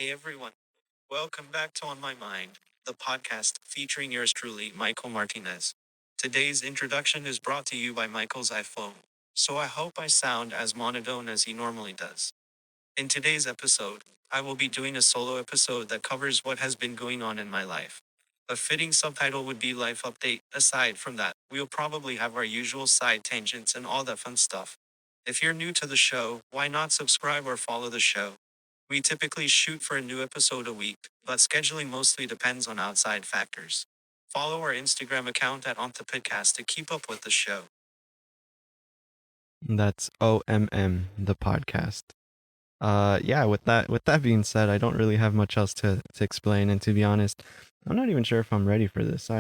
Hey everyone, welcome back to On My Mind, the podcast featuring yours truly, Michael Martinez. Today's introduction is brought to you by Michael's iPhone, so I hope I sound as monotone as he normally does. In today's episode, I will be doing a solo episode that covers what has been going on in my life. A fitting subtitle would be Life Update. Aside from that, we'll probably have our usual side tangents and all that fun stuff. If you're new to the show, why not subscribe or follow the show? We typically shoot for a new episode a week, but scheduling mostly depends on outside factors. Follow our Instagram account at OnThePodcast to keep up with the show. That's OMM, the podcast. Yeah, with that being said, I don't really have much else to explain, and to be honest, I'm not even sure if I'm ready for this.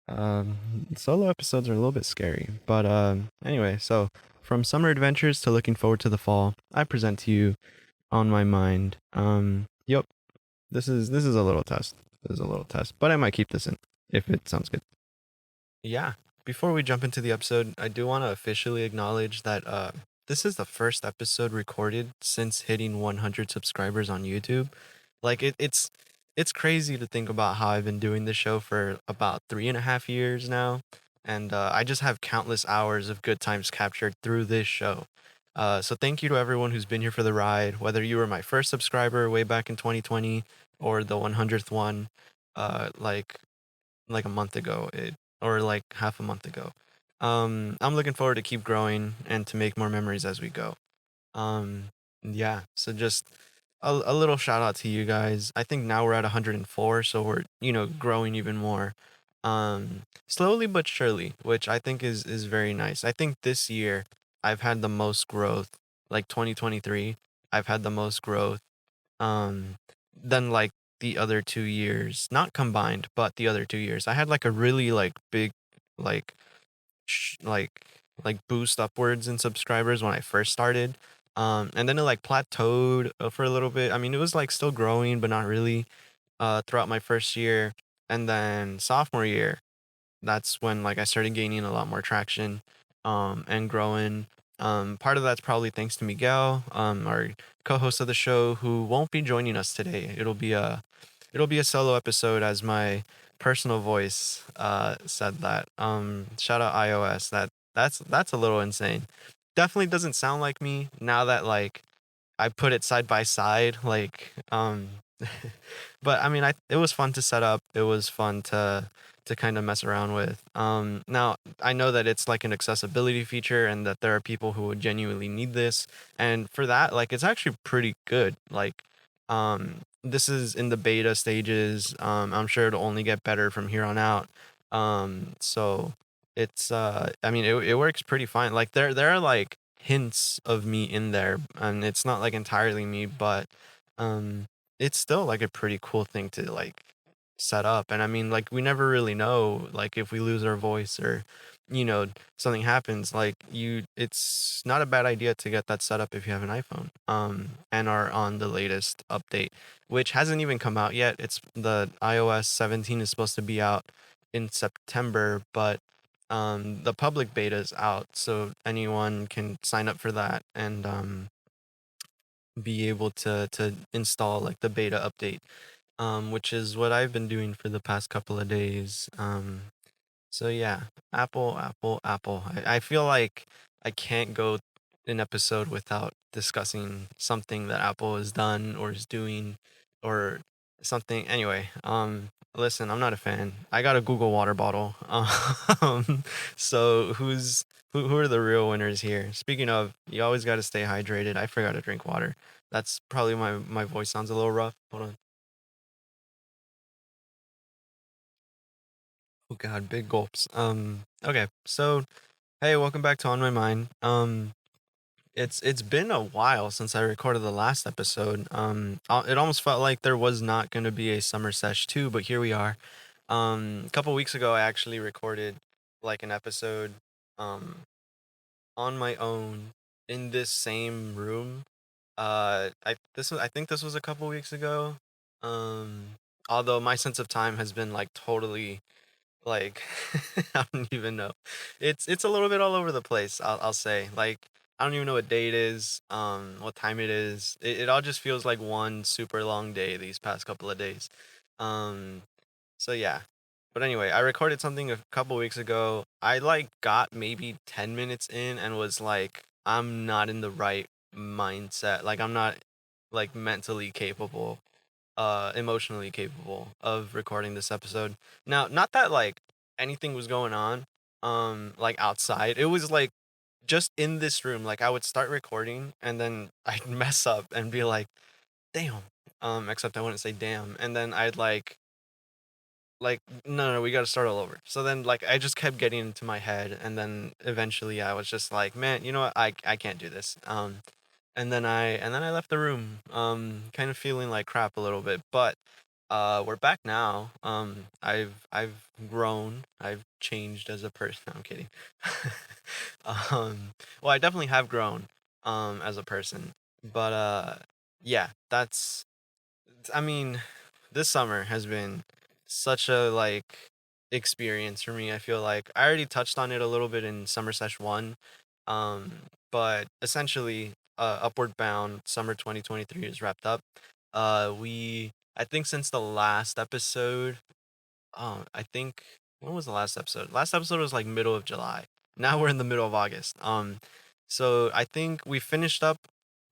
Um Solo episodes are a little bit scary. But anyway, so from summer adventures to looking forward to the fall, I present to you On My Mind. Yep, this is a little test. This is a little test, but I might keep this in if it sounds good. Yeah. Before we jump into the episode, I do want to officially acknowledge that this is the first episode recorded since hitting 100 subscribers on YouTube. Like it's crazy to think about how I've been doing this show for about 3.5 years now, and I just have countless hours of good times captured through this show. So thank you to everyone who's been here for the ride, whether you were my first subscriber way back in 2020 or the 100th one, like a month ago, or like half a month ago. I'm looking forward to keep growing and to make more memories as we go. Um, yeah, so just a little shout out to you guys. I think now we're at 104, so we're growing even more. Slowly but surely, which I think is very nice. I think this year I've had the most growth, like 2023. I've had the most growth um than like the other 2 years, not combined, but the other 2 years. I had like a really like big like sh- like boost upwards in subscribers when I first started, and then it like plateaued for a little bit. I mean, it was like still growing but not really throughout my first year. And then sophomore year, that's when like I started gaining a lot more traction and growing. Part of that's probably thanks to Miguel, our co-host of the show, who won't be joining us today. It'll be a solo episode, as my personal voice said that. Shout out iOS. That's a little insane. Definitely doesn't sound like me now that like I put it side by side, but I mean, it was fun to set up. It was fun to kind of mess around with. Now I know that it's like an accessibility feature and that there are people who would genuinely need this, and for that, like, it's actually pretty good. Like, this is in the beta stages. I'm sure it'll only get better from here on out. So it's I mean, it works pretty fine. Like, there are like hints of me in there, and it's not like entirely me, but um it's still like a pretty cool thing to like set up. And I mean, like, we never really know, like, if we lose our voice or you know something happens, like, it's not a bad idea to get that set up if you have an iPhone and are on the latest update, which hasn't even come out yet. It's the iOS 17 is supposed to be out in September, but the public beta is out, so anyone can sign up for that and be able to install like the beta update, which is what I've been doing for the past couple of days. So yeah, Apple, Apple, Apple. I feel like I can't go an episode without discussing something that Apple has done or is doing or something. Anyway, listen, I'm not a fan. I got a Google water bottle. So who are the real winners here? Speaking of, you always got to stay hydrated. I forgot to drink water. That's probably my voice sounds a little rough. Hold on. Oh God, big gulps. Okay, so hey, welcome back to On My Mind. It's been a while since I recorded the last episode. It almost felt like there was not going to be a summer sesh too, but here we are. A couple weeks ago, I actually recorded like an episode, um, on my own in this same room. I think this was a couple weeks ago. Um, Although my sense of time has been like totally like I don't even know. It's a little bit all over the place, I'll say. Like, I don't even know what day it is, what time it is. It all just feels like one super long day these past couple of days. Um, so yeah. But anyway, I recorded something a couple weeks ago. I like got maybe 10 minutes in and was like, I'm not in the right mindset. Like I'm not like mentally capable, emotionally capable of recording this episode. Now, not that like anything was going on like outside. It was like just in this room, like I would start recording and then I'd mess up and be like, damn. Except I wouldn't say damn. And then I'd like no, we got to start all over. So then like I just kept getting into my head, and then eventually I was just like, man, you know what, I can't do this. And then I left the room, kind of feeling like crap a little bit. But we're back now. I've grown, I've changed as a person. I'm kidding. Well, I definitely have grown as a person. But yeah, that's, I mean, this summer has been such a like experience for me. I feel like I already touched on it a little bit in Summer Sesh 1. Um, but essentially, Upward Bound Summer 2023 is wrapped up. We I think since the last episode, I think, when was the last episode? Last episode was like middle of July. Now we're in the middle of August. So I think we finished up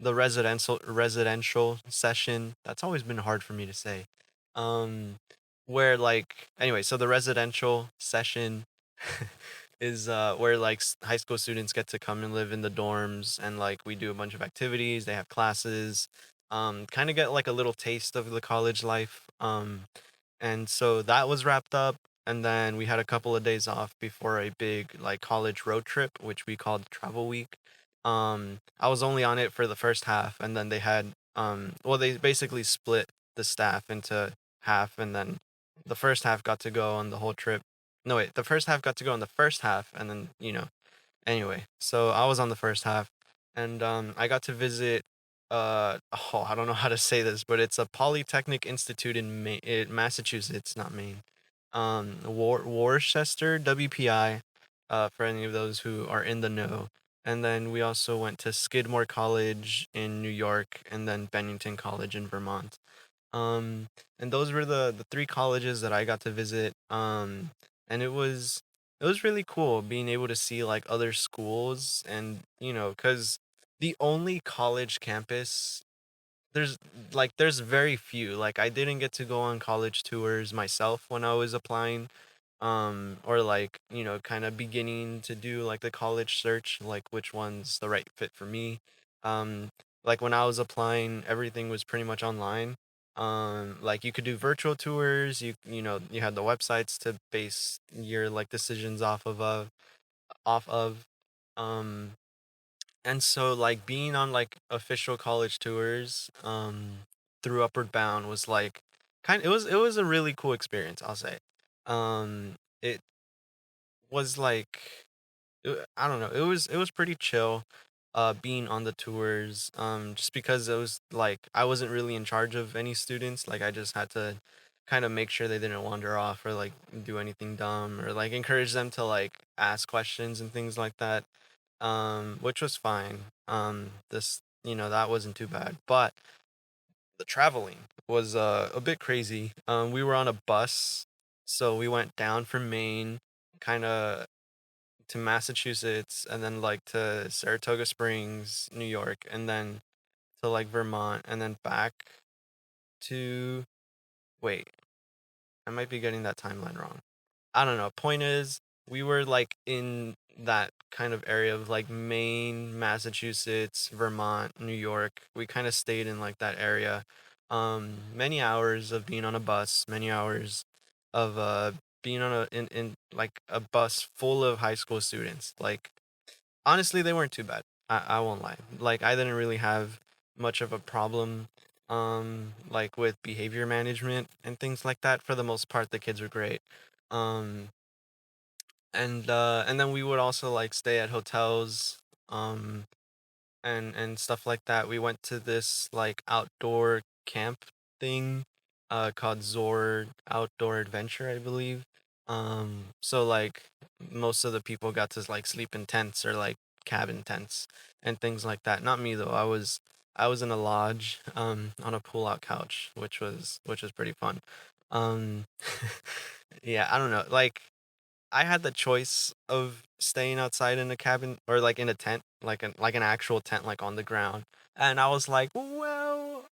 the residential session. That's always been hard for me to say. Um, where like anyway, so the residential session is where like high school students get to come and live in the dorms, and like we do a bunch of activities. They have classes. Kind of get like a little taste of the college life. And so that was wrapped up, and then we had a couple of days off before a big like college road trip, which we called travel week. I was only on it for the first half, and then they had well, they basically split the staff into half, and then the first half got to go on the whole trip. No, wait, the first half got to go on the first half, and then, anyway, so I was on the first half, and I got to visit. Oh, I don't know how to say this, but it's a Polytechnic Institute in Massachusetts, not Maine. Worcester, WPI, for any of those who are in the know. And then we also went to Skidmore College in New York, and then Bennington College in Vermont. Um, and those were the three colleges that I got to visit. And it was really cool being able to see like other schools, and cuz the only college campus, there's there's very few. Like I didn't get to go on college tours myself when I was applying, or like kind of beginning to do like the college search, like which one's the right fit for me. um like when I was applying, everything was pretty much online. Like you could do virtual tours, you had the websites to base your like decisions off of. um and so like being on like official college tours through Upward Bound was like it was a really cool experience, I'll say. It was like, I don't know, it was pretty chill being on the tours, just because it was like I wasn't really in charge of any students. Like I just had to kind of make sure they didn't wander off or like do anything dumb, or like encourage them to like ask questions and things like that, which was fine. This that wasn't too bad, but the traveling was a bit crazy. We were on a bus, so we went down from Maine, kind of to Massachusetts, and then like to Saratoga Springs, New York, and then to like Vermont, and then back to, wait, I might be getting that timeline wrong. I don't know. Point is, we were like in that kind of area of like Maine, Massachusetts, Vermont, New York. We kind of stayed in like that area. Many hours of being on a bus, many hours of being on in like a bus full of high school students. Like honestly, they weren't too bad. I won't lie. Like I didn't really have much of a problem like with behavior management and things like that. For the most part, the kids were great. Um and then we would also like stay at hotels, um and stuff like that. We went to this like outdoor camp thing called Zord Outdoor Adventure, I believe. So like most of the people got to like sleep in tents or like cabin tents and things like that. Not me though. I was in a lodge on a pull out couch, which was pretty fun. Um yeah, I don't know. Like I had the choice of staying outside in a cabin or like in a tent, like an actual tent like on the ground. And I was like, well,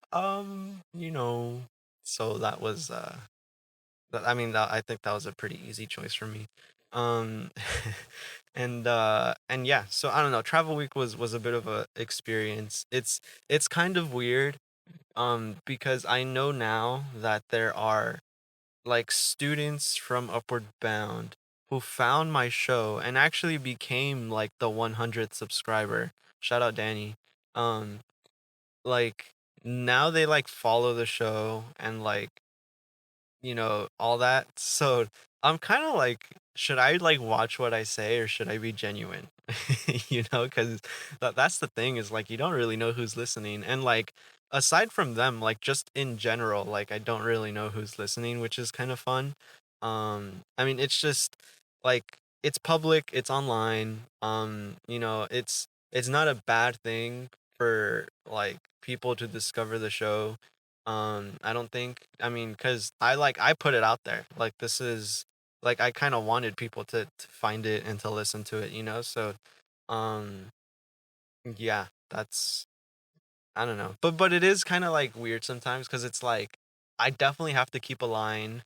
so that was I mean, I think that was a pretty easy choice for me. Um, and yeah, so I don't know. Travel week was a bit of a experience. It's kind of weird, because I know now that there are like students from Upward Bound who found my show and actually became like the 100th subscriber. Shout out Danny. Um, like now they like follow the show and like all that. So I'm kind of like, should I like watch what I say or should I be genuine? Because that's the thing is like, you don't really know who's listening. And like, aside from them, like just in general, like I don't really know who's listening, which is kind of fun. I mean, it's just like, it's public, it's online. It's not a bad thing for like people to discover the show. I don't think. I mean, cause I put it out there. Like this is like I kind of wanted people to find it and to listen to it. So, um, yeah, that's I don't know. But it is kind of like weird sometimes because it's like I definitely have to keep a line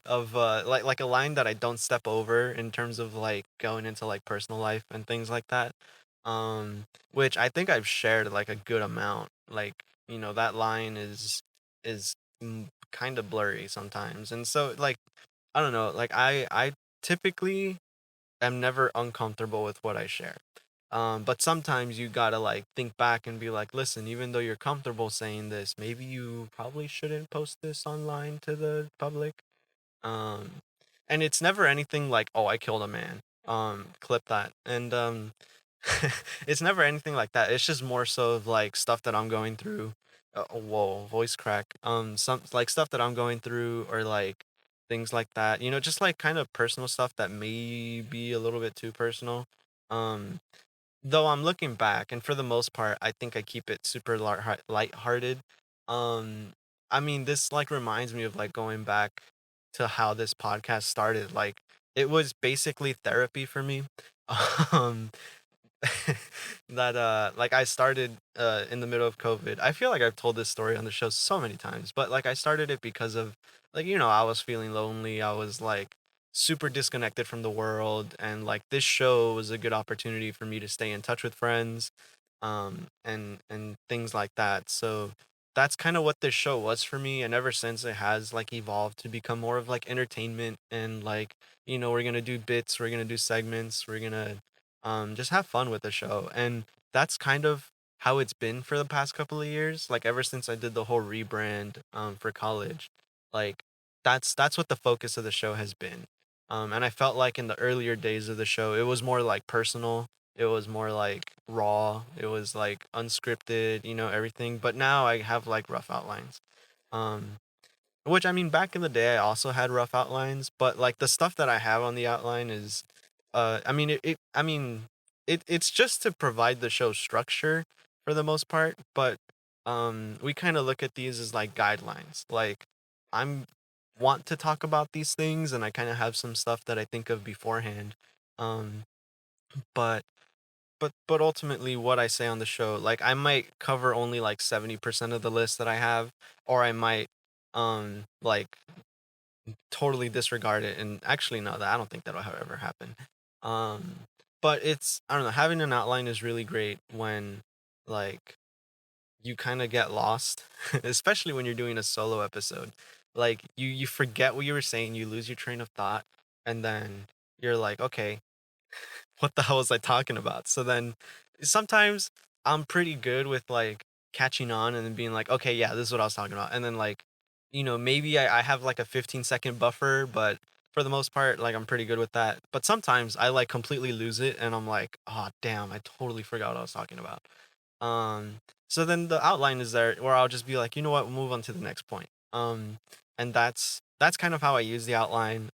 of like a line that I don't step over in terms of like going into like personal life and things like that. Which I think I've shared like a good amount. Like, that line is kind of blurry sometimes. And so like I don't know, like I typically am never uncomfortable with what I share. But sometimes you gotta like think back and be like, listen, even though you're comfortable saying this, maybe you probably shouldn't post this online to the public. Um, and it's never anything like, oh, I killed a man. Clip that. And it's never anything like that. It's just more so of like stuff that I'm going through. Whoa, voice crack. Some like stuff that I'm going through, or like things like that. Just like kind of personal stuff that may be a little bit too personal. Um, Though I'm looking back, and for the most part, I think I keep it super lighthearted. Um, I mean, this like reminds me of like going back to how this podcast started. Like, it was basically therapy for me. Um, that like I started in the middle of COVID. I feel like I've told this story on the show so many times, but like I started it because of like I was feeling lonely. I was like super disconnected from the world, and like this show was a good opportunity for me to stay in touch with friends and things like that. So that's kind of what this show was for me, and ever since it has like evolved to become more of like entertainment, and like we're going to do bits, we're going to do segments, we're going to just have fun with the show. And that's kind of how it's been for the past couple of years. Like ever since I did the whole rebrand for college, like that's what the focus of the show has been. And I felt like in the earlier days of the show, it was more like personal. It was more like raw. It was like unscripted, everything. But now I have like rough outlines. Um, which I mean, back in the day, I also had rough outlines, but like the stuff that I have on the outline is, I mean, I mean, it's just to provide the show structure for the most part, but we kind of look at these as like guidelines. Like, I'm want to talk about these things, and I kind of have some stuff that I think of beforehand, um, but but ultimately, what I say on the show, like I might cover only like 70% of the list that I have, or I might like totally disregard it. And actually no, that I don't think that'll ever happen. um but it's, I don't know, having an outline is really great when like you kind of get lost, especially when you're doing a solo episode. Like you forget what you were saying, you lose your train of thought, and then you're like, okay, what the hell was I talking about? So then sometimes I'm pretty good with like catching on and then being like, okay, yeah, this is what I was talking about. And then like, maybe I have like a 15-second buffer, but for the most part, like I'm pretty good with that. But sometimes I like completely lose it and I'm like, oh damn, I totally forgot what I was talking about. Um, so then the outline is there where I'll just be like, you know what, we'll move on to the next point. And that's kind of how I use the outline.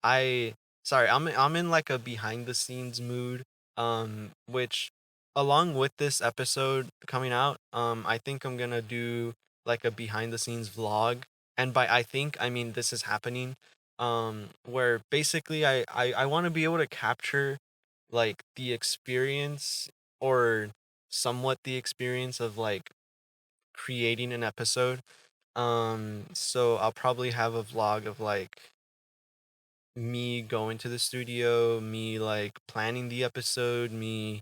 I Sorry, I'm in like a behind the scenes mood. which along with this episode coming out, I think I'm gonna do like a behind the scenes vlog. And by I think I mean this is happening. Where basically I want to be able to capture like the experience, or somewhat the experience of like creating an episode. So I'll probably have a vlog of like me going to the studio, me like planning the episode, me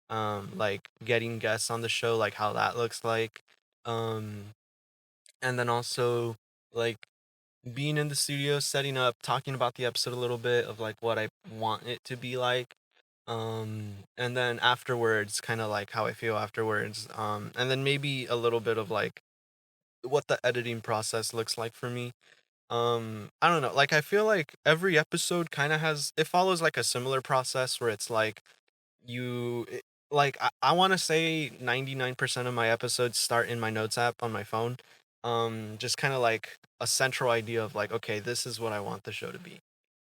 like getting guests on the show, like how that looks like. Um and then also like being in the studio, setting up, talking about the episode a little bit of like what I want it to be like. And then afterwards, kind of like how I feel afterwards. And then maybe a little bit of like what the editing process looks like for me. I don't know, like I feel like every episode kind of has, it follows like a similar process where it's like like I want to say 99% of my episodes start in my notes app on my phone. Just kind of like a central idea of like, okay, this is what I want the show to be.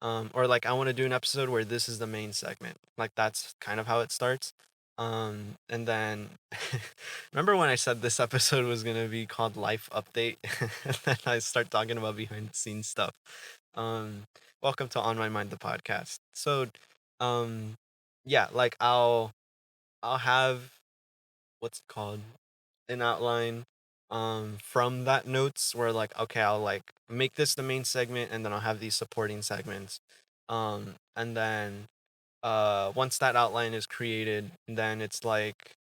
Or like I want to do an episode where this is the main segment. Like that's kind of how it starts. And then remember when I said this episode was gonna be called Life Update, and then I start talking about behind the scenes stuff. Um, Welcome to On My Mind, the podcast. So, um, yeah, like I'll have what's it called, an outline from that notes where like, okay, I'll like make this the main segment, and then I'll have these supporting segments. And then once that outline is created, then it's like,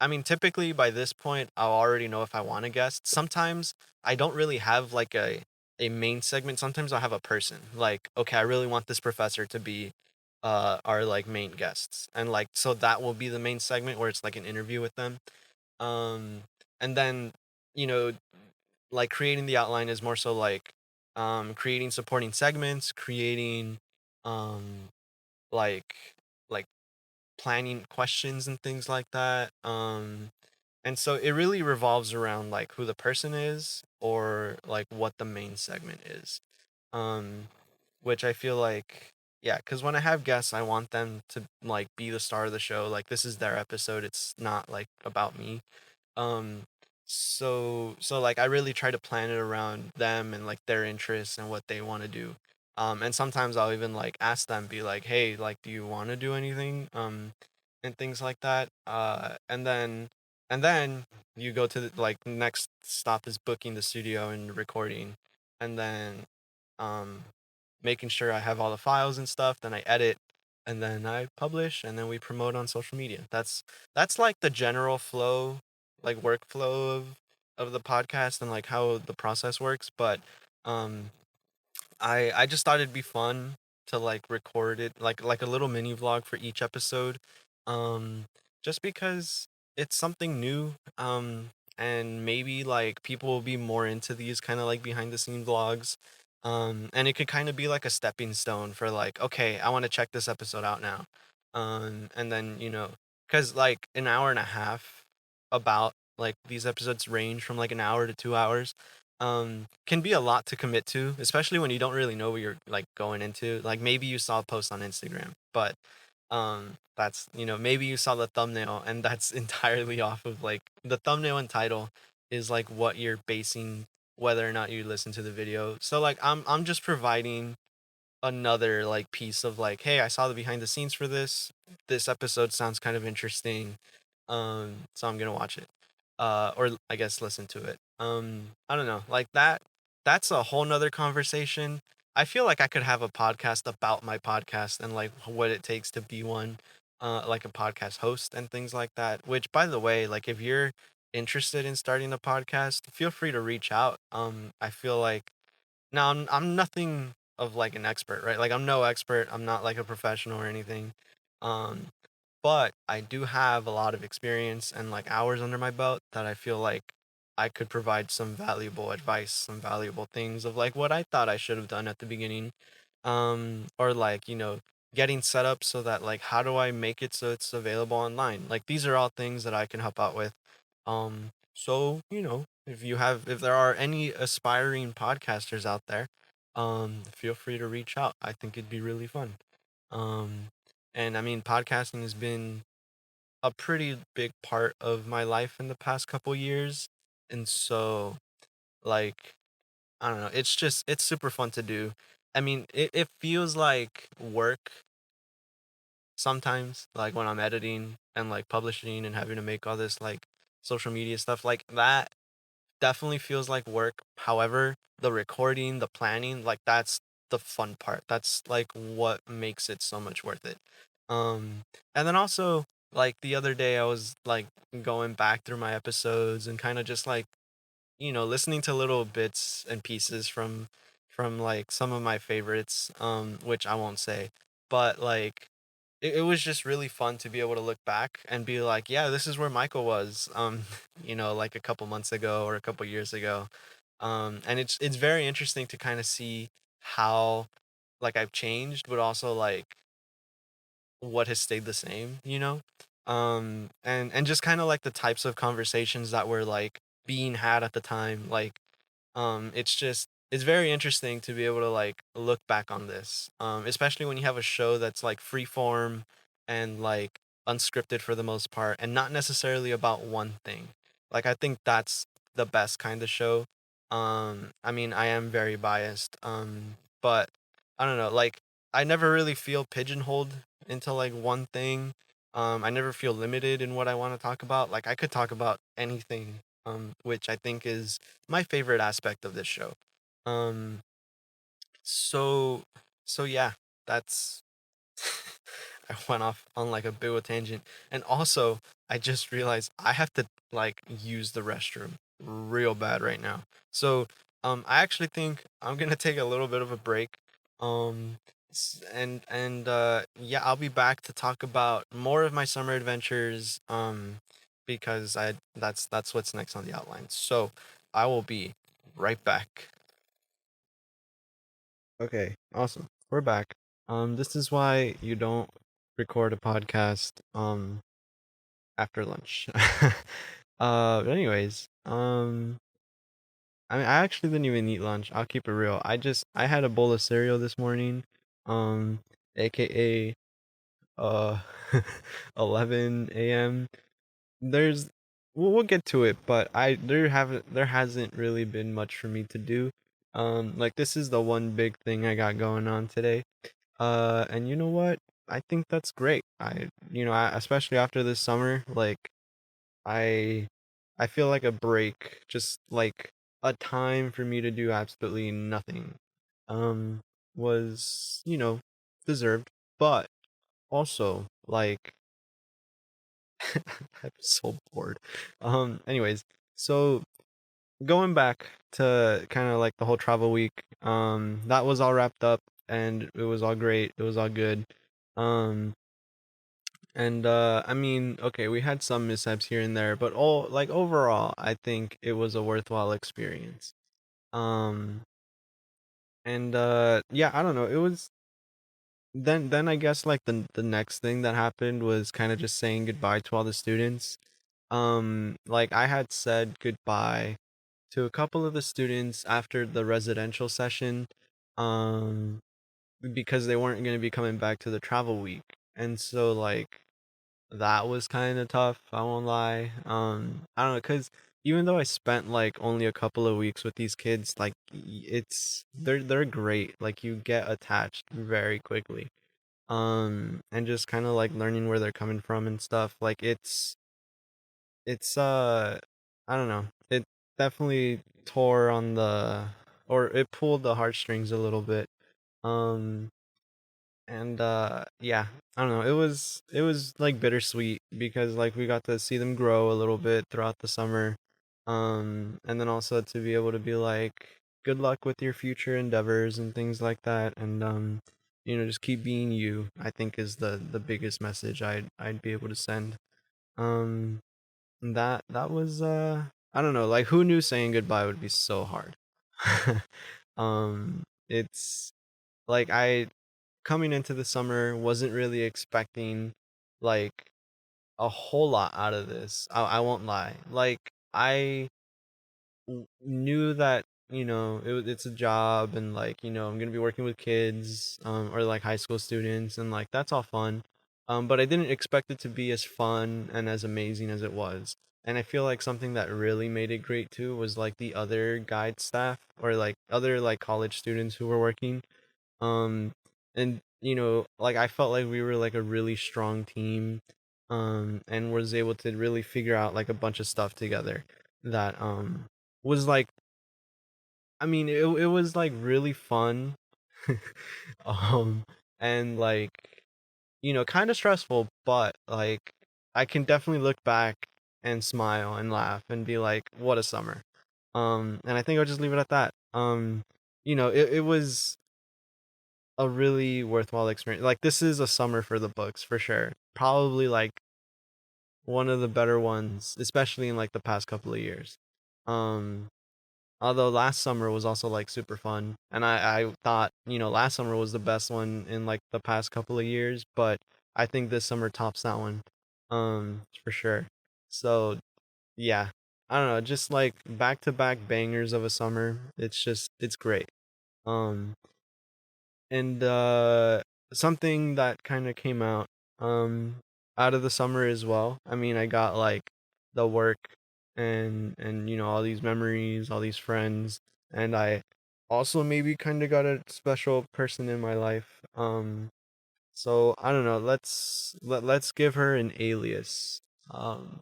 I mean, typically by this point I'll already know if I want a guest. Sometimes I don't really have like a main segment. Sometimes I'll have a person, like, okay, I really want this professor to be our like main guests, and like so that will be the main segment where it's like an interview with them. um and then, you know, like creating the outline is more so like creating supporting segments, creating um like like planning questions and things like that. And so it really revolves around like who the person is, or like what the main segment is. um which I feel like, yeah, because when I have guests, I want them to like be the star of the show. Like this is their episode, it's not like about me. um so like I really try to plan it around them and like their interests and what they want to do. And sometimes I'll even like ask them, be like, hey, like, do you want to do anything, and things like that. And then you go to the like next stop is booking the studio and recording, and then um making sure I have all the files and stuff. Then I edit, and then I publish, and then we promote on social media. That's like the general flow, like workflow of the podcast, and like how the process works. But um I just thought it'd be fun to like record it like a little mini vlog for each episode. Um just because it's something new. And maybe like people will be more into these kind of like behind the scene vlogs. And it could kind of be like a stepping stone for like, okay, I want to check this episode out now. And then, cuz like an hour and a half, about like these episodes range from like an hour to 2 hours, can be a lot to commit to, especially when you don't really know what you're like going into. Like maybe you saw a post on Instagram, but that's, maybe you saw the thumbnail, and that's entirely off of like the thumbnail and title is like what you're basing whether or not you listen to the video. So like I'm just providing another like piece of like, hey, I saw the behind the scenes for this episode, sounds kind of interesting. So I'm gonna watch it, or I guess listen to it. I don't know, like that's a whole nother conversation. I feel like I could have a podcast about my podcast and like what it takes to be one, like a podcast host and things like that. Which, by the way, like if you're interested in starting a podcast, feel free to reach out. I feel like, now I'm nothing of like an expert, right? Like I'm no expert. I'm not like a professional or anything. Um, but I do have a lot of experience and like hours under my belt that I feel like I could provide some valuable advice, some valuable things of like what I thought I should have done at the beginning. Or like, getting set up so that like how do I make it so it's available online? Like these are all things that I can help out with. So, if there are any aspiring podcasters out there, feel free to reach out. I think it'd be really fun. Um And I mean, podcasting has been a pretty big part of my life in the past couple years. And so, like, I don't know, it's super fun to do. I mean, it feels like work sometimes, like when I'm editing and like publishing and having to make all this like social media stuff, like that definitely feels like work. However, the recording, the planning, like that's the fun part. That's like what makes it so much worth it. Um and then also like the other day I was like going back through my episodes and kind of just like, listening to little bits and pieces from like some of my favorites, which I won't say, but like it was just really fun to be able to look back and be like, yeah, this is where Michael was, like a couple months ago or a couple years ago. And it's very interesting to kind of see how like I've changed, but also like what has stayed the same, and just kind of like the types of conversations that were like being had at the time, like it's very interesting to be able to like look back on this, especially when you have a show that's like free form and like unscripted for the most part and not necessarily about one thing. Like I think that's the best kind of show. I mean, I am very biased, but I don't know, like I never really feel pigeonholed into like one thing. I never feel limited in what I want to talk about. Like I could talk about anything, which I think is my favorite aspect of this show. Um, so so yeah, that's I went off on like a bit of a tangent. And also, I just realized I have to like use the restroom real bad right now. So, I actually think I'm gonna take a little bit of a break. Um, and yeah, I'll be back to talk about more of my summer adventures. Because that's what's next on the outline. So, I will be right back. Okay, awesome. We're back. This is why you don't record a podcast after lunch. But anyways, I mean I actually didn't even eat lunch. I'll keep it real. I had a bowl of cereal this morning, um, aka uh 11 a.m. There's we'll get to it, but there hasn't really been much for me to do. Like this is the one big thing I got going on today. And you know what? I think that's great. Especially after this summer, like I, I feel like a break, just like a time for me to do absolutely nothing, um, was, deserved. But also, like, I'm so bored. Anyways, so going back to kind of like the whole travel week, that was all wrapped up and it was all great. It was all good. Um, and I mean, okay, we had some mishaps here and there, but all like overall, I think it was a worthwhile experience. Um, and yeah, I don't know. It was then I guess like the next thing that happened was kind of just saying goodbye to all the students. Like I had said goodbye to a couple of the students after the residential session, um, because they weren't going to be coming back to the travel week. And so like that was kind of tough, I won't lie. I don't know, cuz even though I spent like only a couple of weeks with these kids, like they're great. Like you get attached very quickly. And just kind of like learning where they're coming from and stuff. Like it's I don't know. It definitely tore on the or it pulled the heartstrings a little bit. Um and yeah, I don't know. It was like bittersweet because like we got to see them grow a little bit throughout the summer. And then also to be able to be like good luck with your future endeavors and things like that, and just keep being you, I think is the biggest message I'd be able to send. um that was I don't know, like who knew saying goodbye would be so hard. It's like I coming into the summer wasn't really expecting like a whole lot out of this. I won't lie. Like I knew that it's a job and like I'm gonna be working with kids or like high school students and like that's all fun. But I didn't expect it to be as fun and as amazing as it was. And I feel like something that really made it great too was like the other guide staff or like other like college students who were working. Um, and like I felt like we were like a really strong team, and was able to really figure out like a bunch of stuff together that was like, I mean, it was like really fun, um, and like kind of stressful, but like I can definitely look back and smile and laugh and be like, what a summer. And I think I'll just leave it at that. It was a really worthwhile experience. Like this is a summer for the books for sure. Probably like one of the better ones, especially in like the past couple of years. Um, Although last summer was also like super fun, and I thought last summer was the best one in like the past couple of years, but I think this summer tops that one, for sure. So yeah, I don't know, just like back to back bangers of a summer. It's great. Um, and something that kind of came um out of the summer as well. I mean, I got like the work and all these memories, all these friends, and I also maybe kind of got a special person in my life. So I don't know, let's give her an alias. um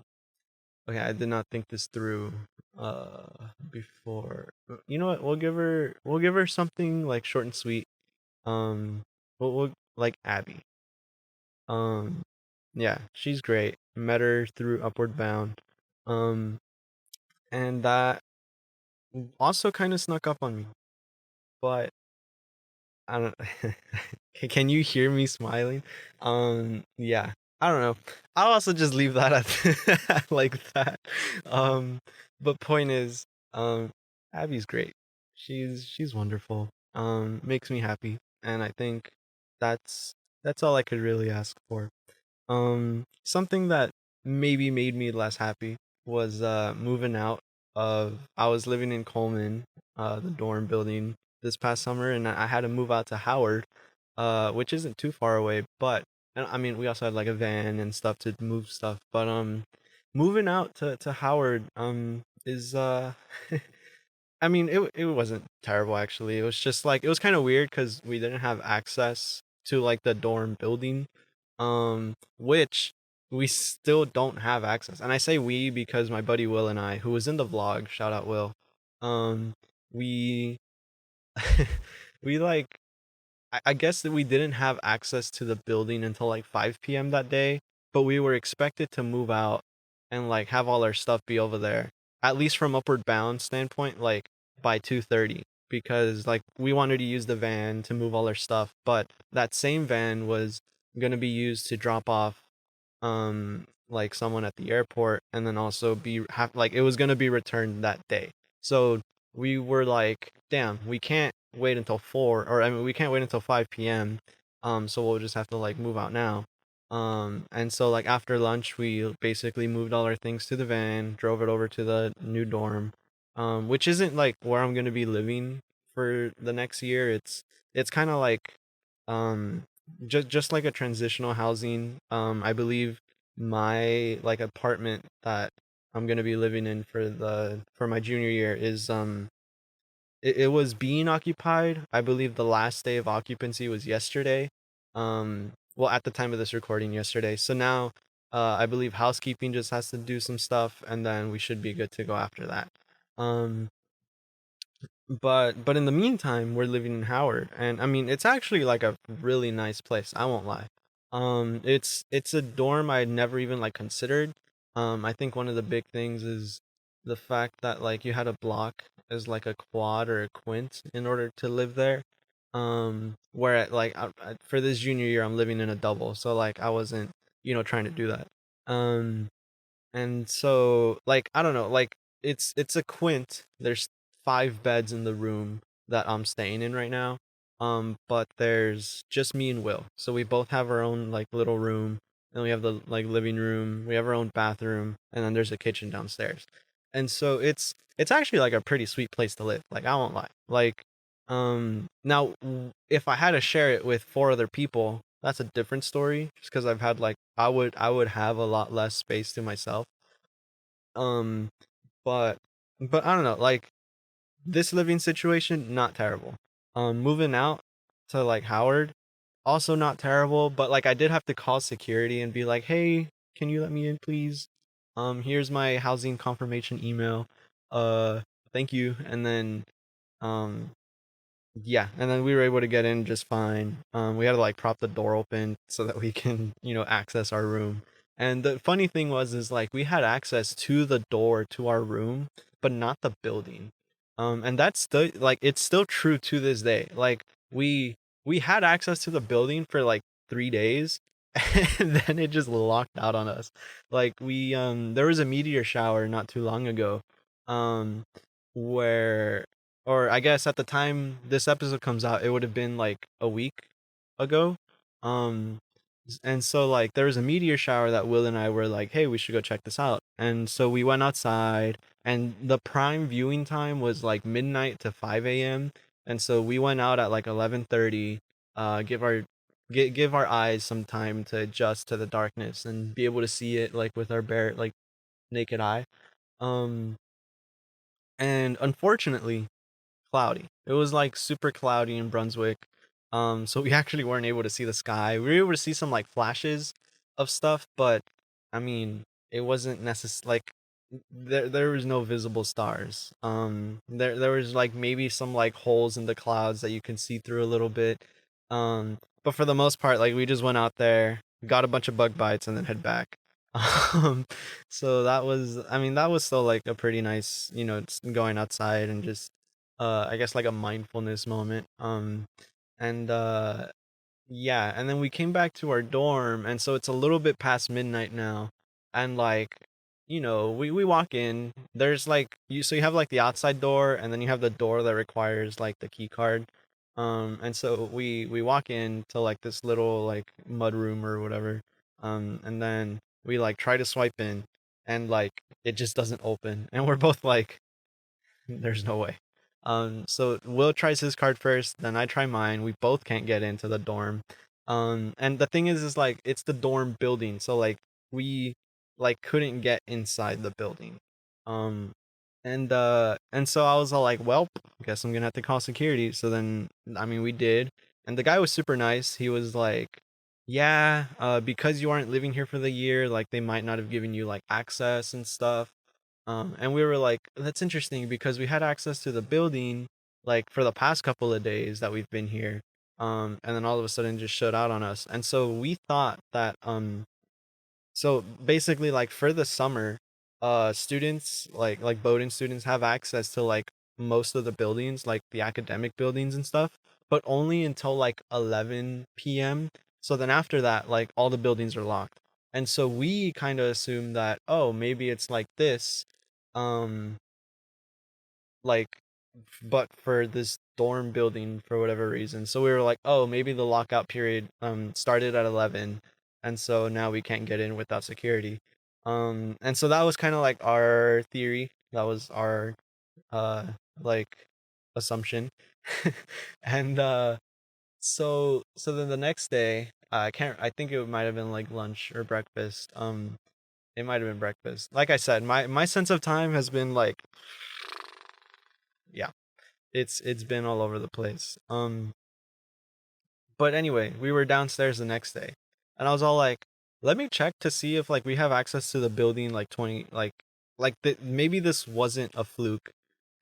okay, I did not think this through before. You know what, we'll give her something like short and sweet. We'll like Abby. Um, yeah, she's great. Met her through Upward Bound. Um, and that also kind of snuck up on me, but I don't. Can you hear me smiling? Yeah, I don't know. I'll also just leave that at like that. Um, but point is, Abby's great. She's wonderful. Makes me happy, and I think that's that's all I could really ask for. Something that maybe made me less happy was moving out of. I was living in Coleman, the dorm building this past summer, and I had to move out to Howard, which isn't too far away, but and I mean we also had like a van and stuff to move stuff, but moving out to Howard is I mean, it wasn't terrible actually. It was just like it was kind of weird because we didn't have access to like the dorm building, which we still don't have access. And I say we because my buddy Will and I, who was in the vlog, shout out Will, um, we we like I guess that we didn't have access to the building until like 5 p.m. that day, but we were expected to move out and like have all our stuff be over there, at least from Upward Bound standpoint, like by 2:30, because like we wanted to use the van to move all our stuff, but that same van was gonna be used to drop off like someone at the airport, and then also like it was gonna be returned that day. So we were like, damn, we can't wait until 4, or I mean we can't wait until 5 p.m. So we'll just have to like move out now. And so like after lunch we basically moved all our things to the van, drove it over to the new dorm, which isn't like where I'm gonna be living for the next year. It's kind of like um just like a transitional housing. I believe my like apartment that I'm gonna be living in for my junior year is it was being occupied. I believe the last day of occupancy was yesterday. Well, at the time of this recording, yesterday. So now, I believe housekeeping just has to do some stuff, and then we should be good to go after that. Um, but in the meantime, we're living in Howard, and I mean, it's actually like a really nice place. I won't lie. It's a dorm I'd never even like considered. I think one of the big things is the fact that like you had a block as like a quad or a quint in order to live there. Where like for this junior year, I'm living in a double, so like I wasn't trying to do that. Um, and so, like, I don't know, like it's a quint. There's 5 beds in the room that I'm staying in right now. But there's just me and Will. So we both have our own like little room, and we have the like living room, we have our own bathroom, and then there's a kitchen downstairs. And so it's actually like a pretty sweet place to live. Like I won't lie. Like now if I had to share it with 4 other people, that's a different story. Just because I've had like I would have a lot less space to myself. Um, but I don't know. Like this living situation, not terrible. Moving out to like Howard, also not terrible. But like I did have to call security and be like, hey, can you let me in, please? Here's my housing confirmation email. Uh, thank you. And then um yeah, and then we were able to get in just fine. We had to like prop the door open so that we can, access our room. And the funny thing was, is like we had access to the door to our room, but not the building. And that's still like it's still true to this day. Like we had access to the building for like 3 days, and then it just locked out on us. Like there was a meteor shower not too long ago, um, where or I guess at the time this episode comes out, it would have been like a week ago. Um, and so like there was a meteor shower that Will and I were like, hey, we should go check this out. And so we went outside, and the prime viewing time was like midnight to 5 a.m. And so we went out at like 11:30, give our eyes some time to adjust to the darkness and be able to see it like with our bare like naked eye. Um, and unfortunately cloudy. It was like super cloudy in Brunswick. So we actually weren't able to see the sky. We were able to see some like flashes of stuff, but I mean, it wasn't necessary. Like there was no visible stars. There was like maybe some like holes in the clouds that you can see through a little bit. But for the most part, like we just went out there, got a bunch of bug bites, and then head back. Um, so that was, I mean, that was still like a pretty nice, going outside and just I guess like a mindfulness moment. And yeah, and then we came back to our dorm, and so it's a little bit past midnight now. And like, we walk in, there's like you have like the outside door, and then you have the door that requires like the key card. And so we walk in to like this little like mud room or whatever. And then we like try to swipe in, and like it just doesn't open. And we're both like, there's no way. So Will tries his card first, then I try mine. We both can't get into the dorm. And the thing is like it's the dorm building, so like we like couldn't get inside the building. Um, and so I was all like, well, guess I'm gonna have to call security. So then, I mean, we did, and the guy was super nice. He was like, yeah, because you aren't living here for the year, like they might not have given you like access and stuff. And we were like, that's interesting because we had access to the building like for the past couple of days that we've been here. And then all of a sudden just shut out on us. And so we thought that so basically like for the summer, students like Bowdoin students have access to like most of the buildings, like the academic buildings and stuff, but only until like 11 p.m. So then after that, like all the buildings are locked. And so we kind of assumed that, oh, maybe it's like this, um like but for this dorm building for whatever reason. So we were like, oh, maybe the lockout period started at 11, and so now we can't get in without security. And so that was kind of like our theory. That was our uh like assumption. And so then the next day, I think it might have been like lunch or breakfast. It might have been breakfast. Like I said, my sense of time has been like, yeah, it's been all over the place. But anyway, we were downstairs the next day, and I was all like, let me check to see if like we have access to the building like 20 maybe this wasn't a fluke.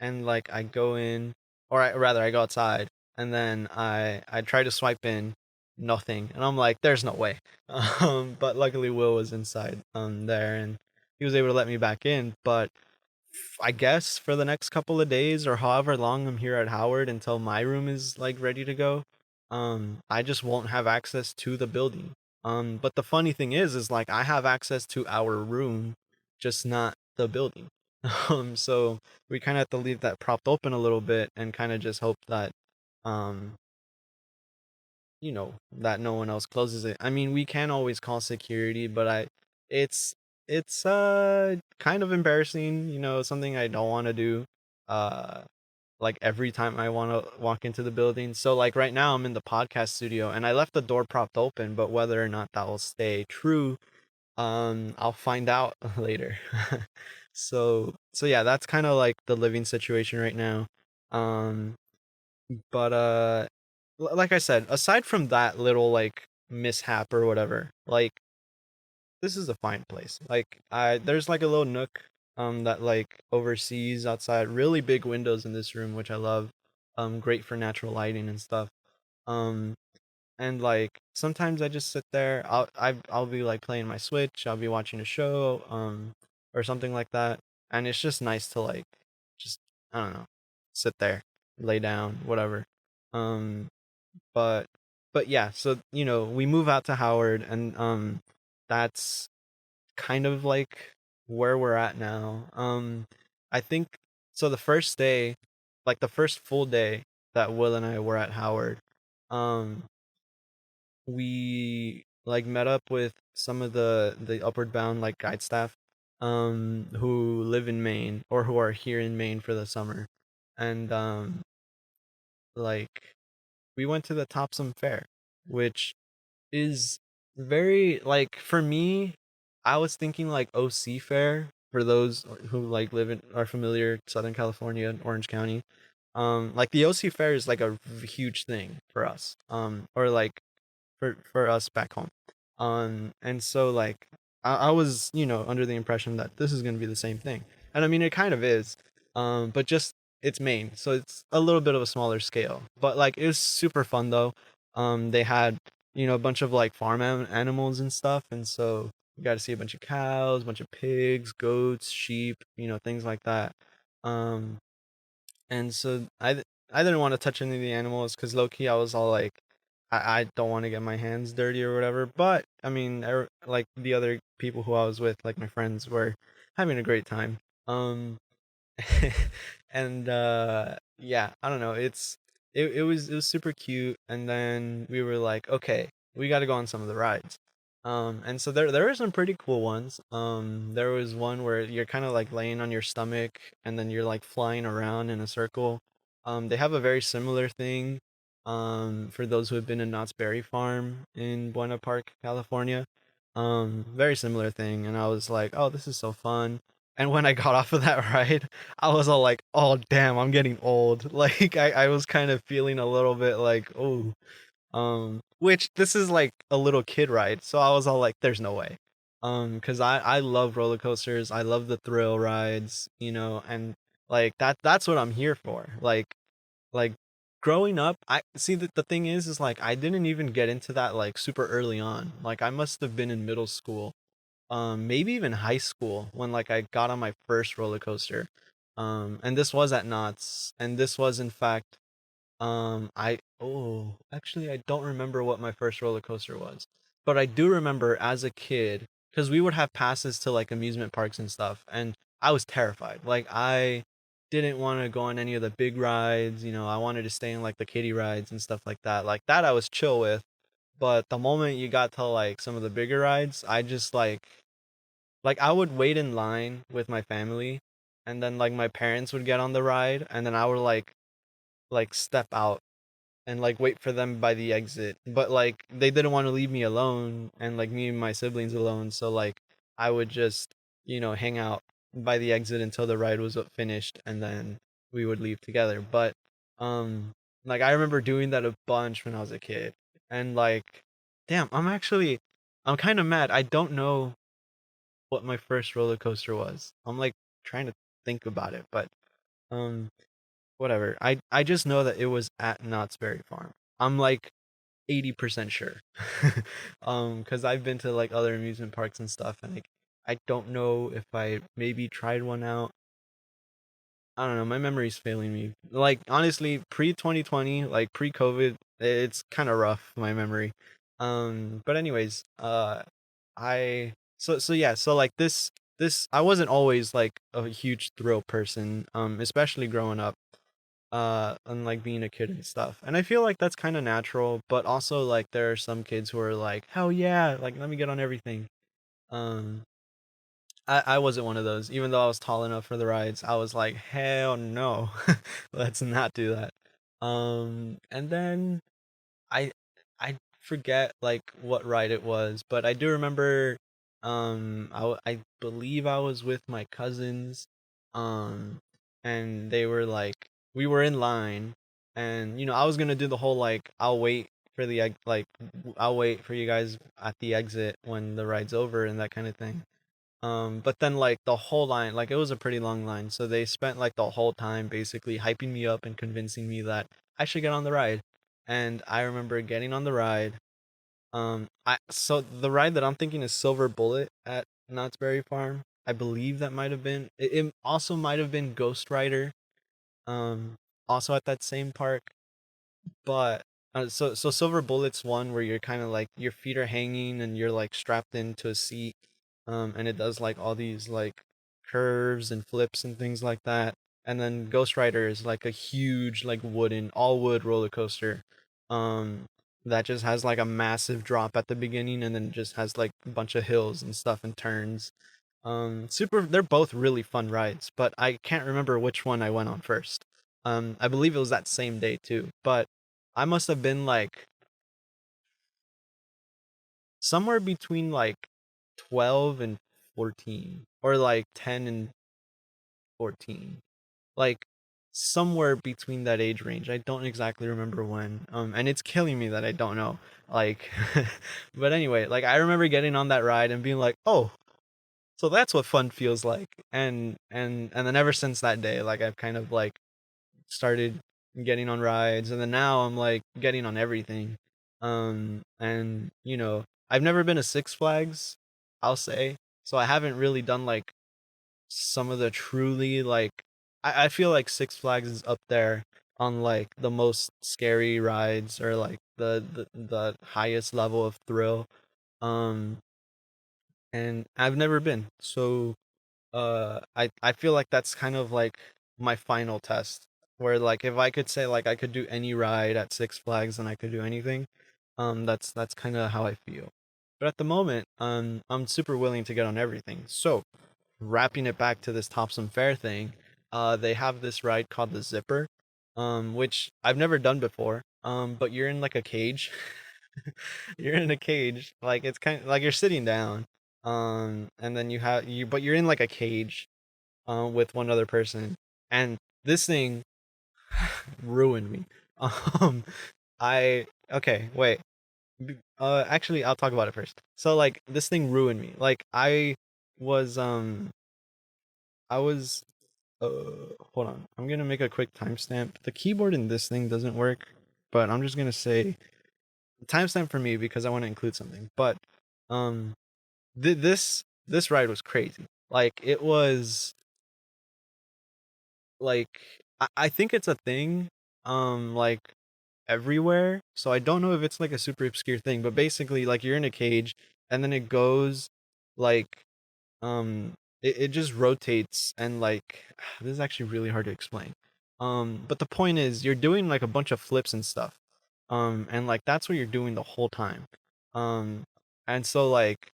And like I go in, or rather I go outside, and then I try to swipe in, nothing, and I'm like, there's no way. But luckily Will was inside there, and he was able to let me back in. But I guess for the next couple of days or however long I'm here at Howard until my room is like ready to go, I just won't have access to the building. But the funny thing is like I have access to our room, just not the building. So we kind of have to leave that propped open a little bit and kind of just hope that, um, that no one else closes it. I mean, we can always call security, but it's it's kind of embarrassing, something I don't want to do. Uh like every time I want to walk into the building. So like right now I'm in the podcast studio and I left the door propped open, but whether or not that will stay true, I'll find out later. So yeah, that's kind of like the living situation right now. Um but like I said, aside from that little like mishap or whatever, like this is a fine place. Like I there's like a little nook that like oversees outside, really big windows in this room which I love. Great for natural lighting and stuff. Um and like sometimes I just sit there. I'll be like playing my Switch, I'll be watching a show or something like that. And it's just nice to like just I don't know, sit there, lay down, whatever. Um but but yeah, so you know, we move out to Howard and that's kind of like where we're at now. I think so the first day, like the first full day that Will and I were at Howard, um we like met up with some of the Upward Bound like guide staff who live in Maine or who are here in Maine for the summer. And like we went to the Topsham Fair, which is very like for me, I was thinking like OC Fair for those who like live in are familiar Southern California and Orange County. Like the OC Fair is like a huge thing for us. Or like for us back home. And so like I was, you know, under the impression that this is gonna be the same thing. And I mean it kind of is. But just it's Maine, so it's a little bit of a smaller scale. But like it was super fun though. They had, you know, a bunch of like farm animals and stuff, and so you got to see a bunch of cows, a bunch of pigs, goats, sheep, you know, things like that. Um, and so I didn't want to touch any of the animals because low key I was all like, I don't want to get my hands dirty or whatever. But I mean, like the other people who I was with, like my friends, were having a great time. Um, and yeah, I don't know. It was super cute. And then we were like, okay, we got to go on some of the rides. And so there were some pretty cool ones. There was one where you're kind of like laying on your stomach and then you're like flying around in a circle. They have a very similar thing. For those who have been in Knott's Berry Farm in Buena Park, California. Very similar thing, and I was like, oh, this is so fun. And when I got off of that ride, I was all like, "Oh damn, I'm getting old." Like I was kind of feeling a little bit like, "Oh, which this is like a little kid ride." So I was all like, "There's no way." Cuz I love roller coasters. I love the thrill rides, you know, and like that's what I'm here for. Like growing up, I see that the thing is like I didn't even get into that like super early on. Like I must have been in middle school, maybe even high school when like I got on my first roller coaster. And this was at Knott's, and this was in fact I oh actually I don't remember what my first roller coaster was, but I do remember as a kid because we would have passes to like amusement parks and stuff, and I was terrified. Like I didn't want to go on any of the big rides, you know. I wanted to stay in like the kiddie rides and stuff like that. Like that I was chill with, but the moment you got to like some of the bigger rides, I just like I would wait in line with my family, and then like my parents would get on the ride, and then I would like step out and like wait for them by the exit. But like they didn't want to leave me alone and like me and my siblings alone, so like I would just, you know, hang out by the exit until the ride was finished, and then we would leave together. But um like I remember doing that a bunch when I was a kid. And like damn, I'm kind of mad. I don't know what my first roller coaster was. I'm like trying to think about it, but um whatever. I just know that it was at Knott's Berry Farm. I'm like 80% sure. Cuz I've been to like other amusement parks and stuff, and like I don't know if I maybe tried one out. I don't know, my memory's failing me. Like honestly, pre 2020, like pre COVID, it's kind of rough my memory. But anyways, I so yeah, so like this I wasn't always like a huge thrill person, especially growing up, and like being a kid and stuff. And I feel like that's kind of natural, but also like there are some kids who are like, hell yeah, like let me get on everything. Um I wasn't one of those. Even though I was tall enough for the rides, I was like, hell no, let's not do that. And then I I forget like what ride it was, but I do remember I believe I was with my cousins, um and they were like, we were in line, and I was gonna do the whole like, I'll wait for you guys at the exit when the ride's over and that kind of thing. But then like the whole line, like it was a pretty long line, so they spent like the whole time basically hyping me up and convincing me that I should get on the ride. And I remember getting on the ride. I so the ride that I'm thinking is Silver Bullet at Knott's Berry Farm. I believe that might have been it also might have been Ghost Rider, also at that same park. But so Silver Bullet's one where you're kind of like your feet are hanging and you're like strapped into a seat, and it does like all these like curves and flips and things like that. And then Ghost Rider is like a huge like wooden all wood roller coaster, um, that just has like a massive drop at the beginning and then just has like a bunch of hills and stuff and turns. They're both really fun rides, but I can't remember which one I went on first. I believe it was that same day too, but I must have been like somewhere between like 12 and 14, or like 10 and 14. Like somewhere between that age range. I don't exactly remember when. And it's killing me that I don't know. Like but anyway, like I remember getting on that ride and being like, "Oh, so that's what fun feels like." And then ever since that day, like I've kind of like started getting on rides, and then now I'm like getting on everything. And I've never been to Six Flags, I'll say. So I haven't really done like some of the truly like I feel like Six Flags is up there on like the most scary rides, or like the highest level of thrill. Um and I've never been. So I feel like that's kind of like my final test, where like if I could say like I could do any ride at Six Flags and I could do anything, that's kind of how I feel. But at the moment, I'm super willing to get on everything. So wrapping it back to this Topsam Fair thing, they have this ride called the Zipper, which I've never done before. But you're in like a cage. You're in a cage, like it's kind of like you're sitting down, and then but you're in like a cage, with one other person, and this thing ruined me. Um, I okay, wait. Actually, I'll talk about it first. So like this thing ruined me. Like was um I was hold on. I'm gonna make a quick timestamp. The keyboard in this thing doesn't work, but I'm just gonna say timestamp for me because I want to include something. But um, this ride was crazy. Like it was like I think it's a thing, like everywhere. So I don't know if it's like a super obscure thing, but basically like you're in a cage and then it goes like it just rotates, and like this is actually really hard to explain. But the point is you're doing like a bunch of flips and stuff. And like that's what you're doing the whole time. Um and so like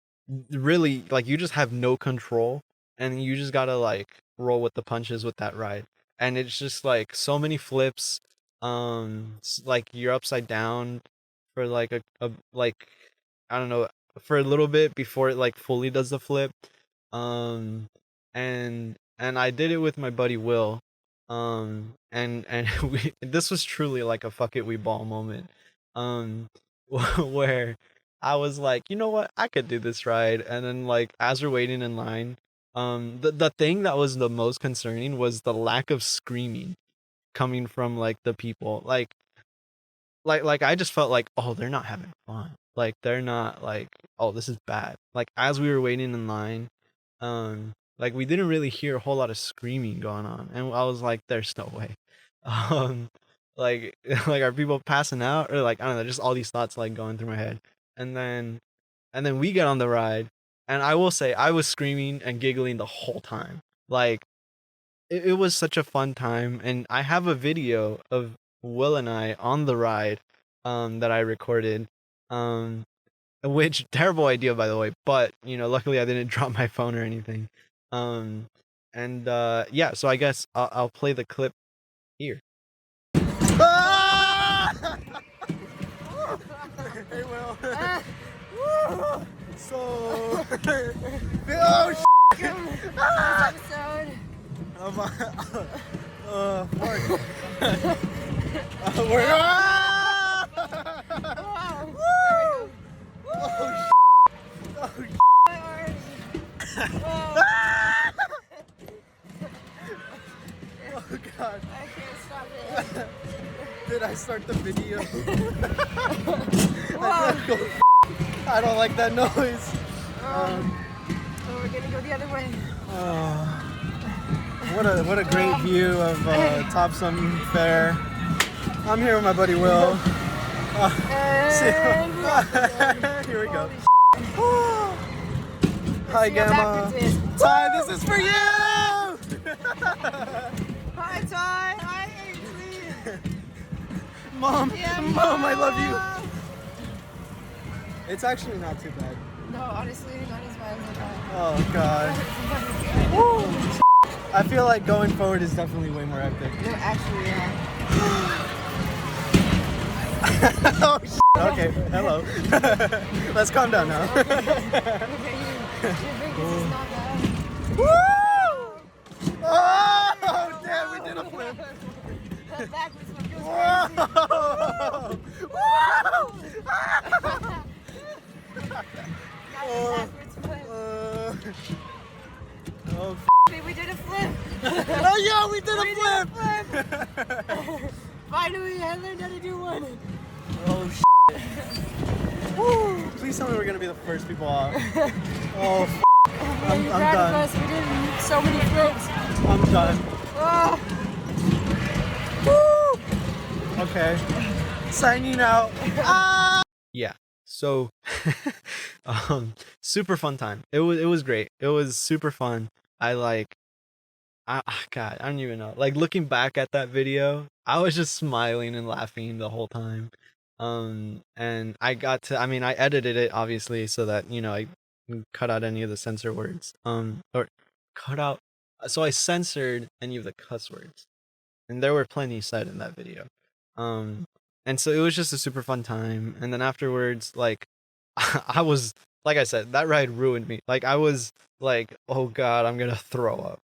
really like you just have no control, and you just gotta like roll with the punches with that ride. And it's just like so many flips. Like you're upside down for like a like I don't know, for a little bit before it like fully does the flip. um and I did it with my buddy Will. And this was truly like a fuck it we ball moment. um where I was like, you know what, I could do this ride. And then like as we're waiting in line, the thing that was the most concerning was the lack of screaming coming from like the people. Like I just felt like, oh, they're not having fun. Like they're not like, oh, this is bad. Like as we were waiting in line, like we didn't really hear a whole lot of screaming going on, and I was like, there's no way. Um, like like are people passing out, or like I don't know, just all these thoughts like going through my head. And then we get on the ride, and I will say I was screaming and giggling the whole time. Like it was such a fun time, and I have a video of Will and I on the ride, that I recorded. Um which terrible idea, by the way, but luckily I didn't drop my phone or anything. um and yeah, so I guess I'll play the clip here. Hey, Will. So oh Episode. Mark. Oh God. I can't stop it. Did I start the video? Whoa. I don't like that noise. So we're gonna go the other way. What a great view of Topsham Fair. I'm here with my buddy Will. And Here we go. Let's Hi, see how Gamma. backwards is. Ty, this is for you! Hi, Ty. Hi, Ainsley. Mom, Yeah, Mom, I love you. Mom. It's actually not too bad. No, honestly, not as bad as I thought. Oh God. I feel like going forward is definitely way more epic. No, actually, yeah. Oh, okay, hello. Let's calm down now. Okay, your biggest is not bad. Woo! Oh, damn, we did a flip. That backwards one goes Whoa! backwards flip. Oh, We did a flip. oh yeah, we did a flip. Finally, I learned how to do one. Oh Woo! Please tell me we're gonna be the first people off. Oh, I'm Proud of done. us. We did so many flips. I'm done. Oh. Woo! Okay. Signing out. Yeah. So, super fun time. It was great. It was super fun. God, I don't even know. Like, looking back at that video, I was just smiling and laughing the whole time. And I edited it obviously so that, I can cut out any of the censor words. Or cut out. So I censored any of the cuss words, and there were plenty said in that video. And so it was just a super fun time. And then afterwards, like, I was, like I said, that ride ruined me. Like, I was like, oh God, I'm gonna throw up.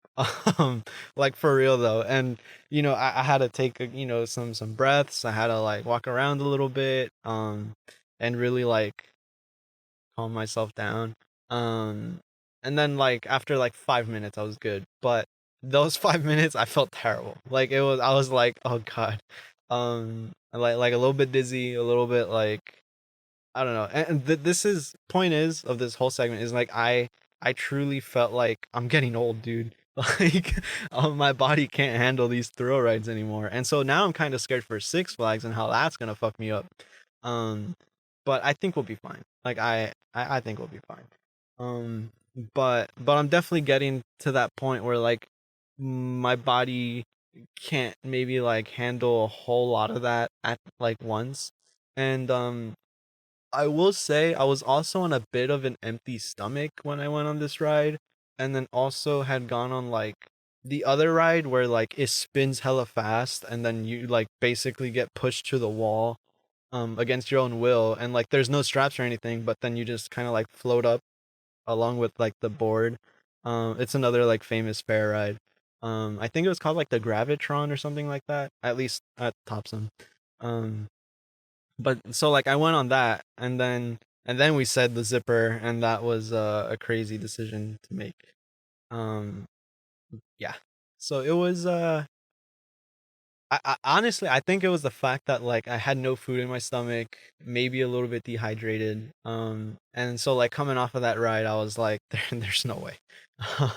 Like, for real though. And I had to take some breaths. I had to like walk around a little bit, and really like calm myself down. And then like after like 5 minutes I was good. But those 5 minutes I felt terrible. Like, I was like, oh God. Like a little bit dizzy, a little bit like, I don't know. And this is point is of this whole segment is like, I truly felt like I'm getting old, dude. Like, my body can't handle these thrill rides anymore. And so now I'm kind of scared for Six Flags and how that's gonna fuck me up. But I think we'll be fine. Like, I think we'll be fine. But I'm definitely getting to that point where like my body can't maybe like handle a whole lot of that at like once. And I will say I was also on a bit of an empty stomach when I went on this ride, and then also had gone on like the other ride where like it spins hella fast and then you like basically get pushed to the wall against your own will, and like there's no straps or anything, but then you just kind of like float up along with like the board. It's another like famous fair ride. I think it was called like the Gravitron or something like that, at least at Topsom. Um but so like I went on that, and then we said the zipper, and that was a crazy decision to make. Um yeah. So it was I honestly I think it was the fact that like I had no food in my stomach, maybe a little bit dehydrated. And so like coming off of that ride, I was like, there's no way.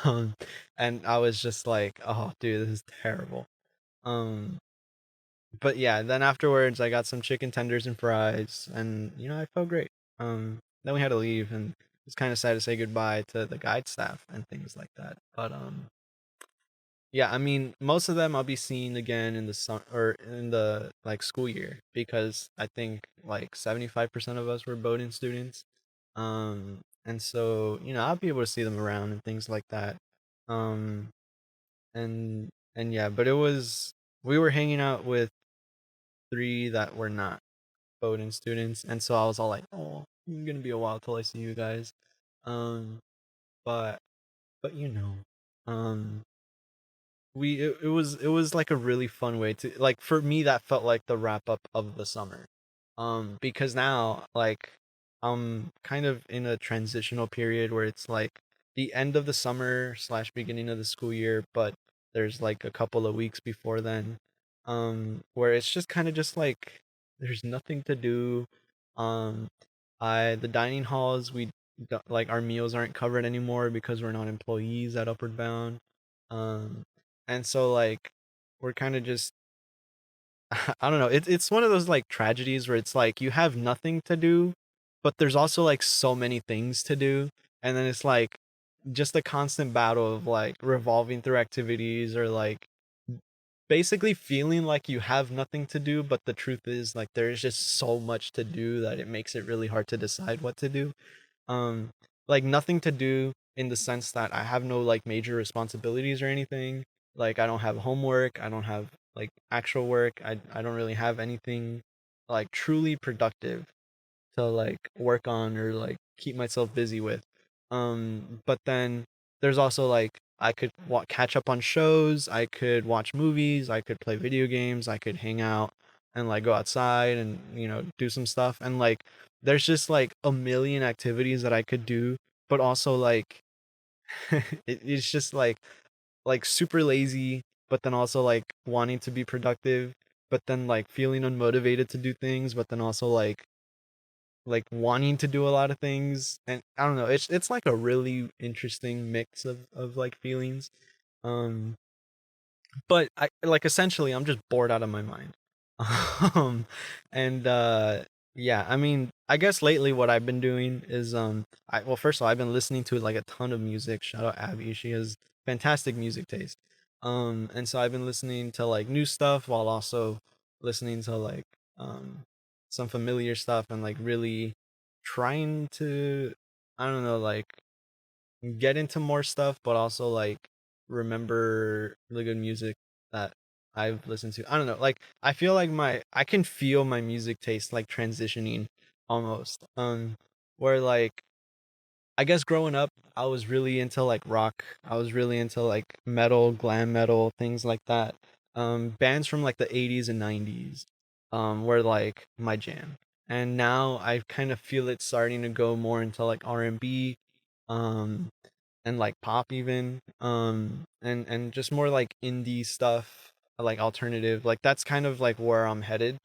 um and I was just like, oh dude, this is terrible. Um but yeah, then afterwards I got some chicken tenders and fries, and I felt great. Then we had to leave, and it's kind of sad to say goodbye to the guide staff and things like that. But yeah, I mean, most of them I'll be seeing again in the summer or in the like school year, because I think like 75% of us were boating students. And so, I'll be able to see them around and things like that. Um, and yeah, but we were hanging out with three that were not Bowdoin students, and so I was all like, "Oh, it's gonna be a while till I see you guys." Um, but but um, it was like a really fun way to, like, for me, that felt like the wrap up of the summer, because now, like, I'm kind of in a transitional period where it's like the end of the summer slash beginning of the school year, but there's like a couple of weeks before then, where it's just kind of just like there's nothing to do. um the dining halls, we like, our meals aren't covered anymore because we're not employees at Upward Bound. um and so, like, we're kind of just I don't know. It's one of those, like, tragedies where it's like you have nothing to do, but there's also like so many things to do, and then it's like just a constant battle of like revolving through activities, or like basically feeling like you have nothing to do, but the truth is, like, there's just so much to do that it makes it really hard to decide what to do. um like, nothing to do in the sense that I have no, like, major responsibilities or anything. Like, I don't have homework, I don't have, like, actual work, I don't really have anything like truly productive to, like, work on or like keep myself busy with. But then there's also, like, I could catch up on shows, I could watch movies, I could play video games, I could hang out and, like, go outside and, do some stuff, and, like, there's just like a million activities that I could do, but also, like, it's just like super lazy, but then also like wanting to be productive, but then like feeling unmotivated to do things, but then also like wanting to do a lot of things. And I don't know, it's like a really interesting mix of like feelings. um but I, like, essentially I'm just bored out of my mind. um and yeah, I mean, I guess lately what I've been doing is, well, first of all, I've been listening to like a ton of music. Shout out Abby, she has fantastic music taste. And so I've been listening to like new stuff while also listening to like um some familiar stuff, and like really trying to, I don't know, like, get into more stuff, but also like remember the good music that I've listened to. I don't know. Like, I feel like I can feel my music taste like transitioning almost. Where, like, I guess growing up I was really into like rock. I was really into like metal, glam metal, things like that. Bands from like the 80s and 90s were like my jam. And now I kind of feel it starting to go more into like R&B. Um and like pop even, and just more like indie stuff, like alternative, like that's kind of like where I'm headed.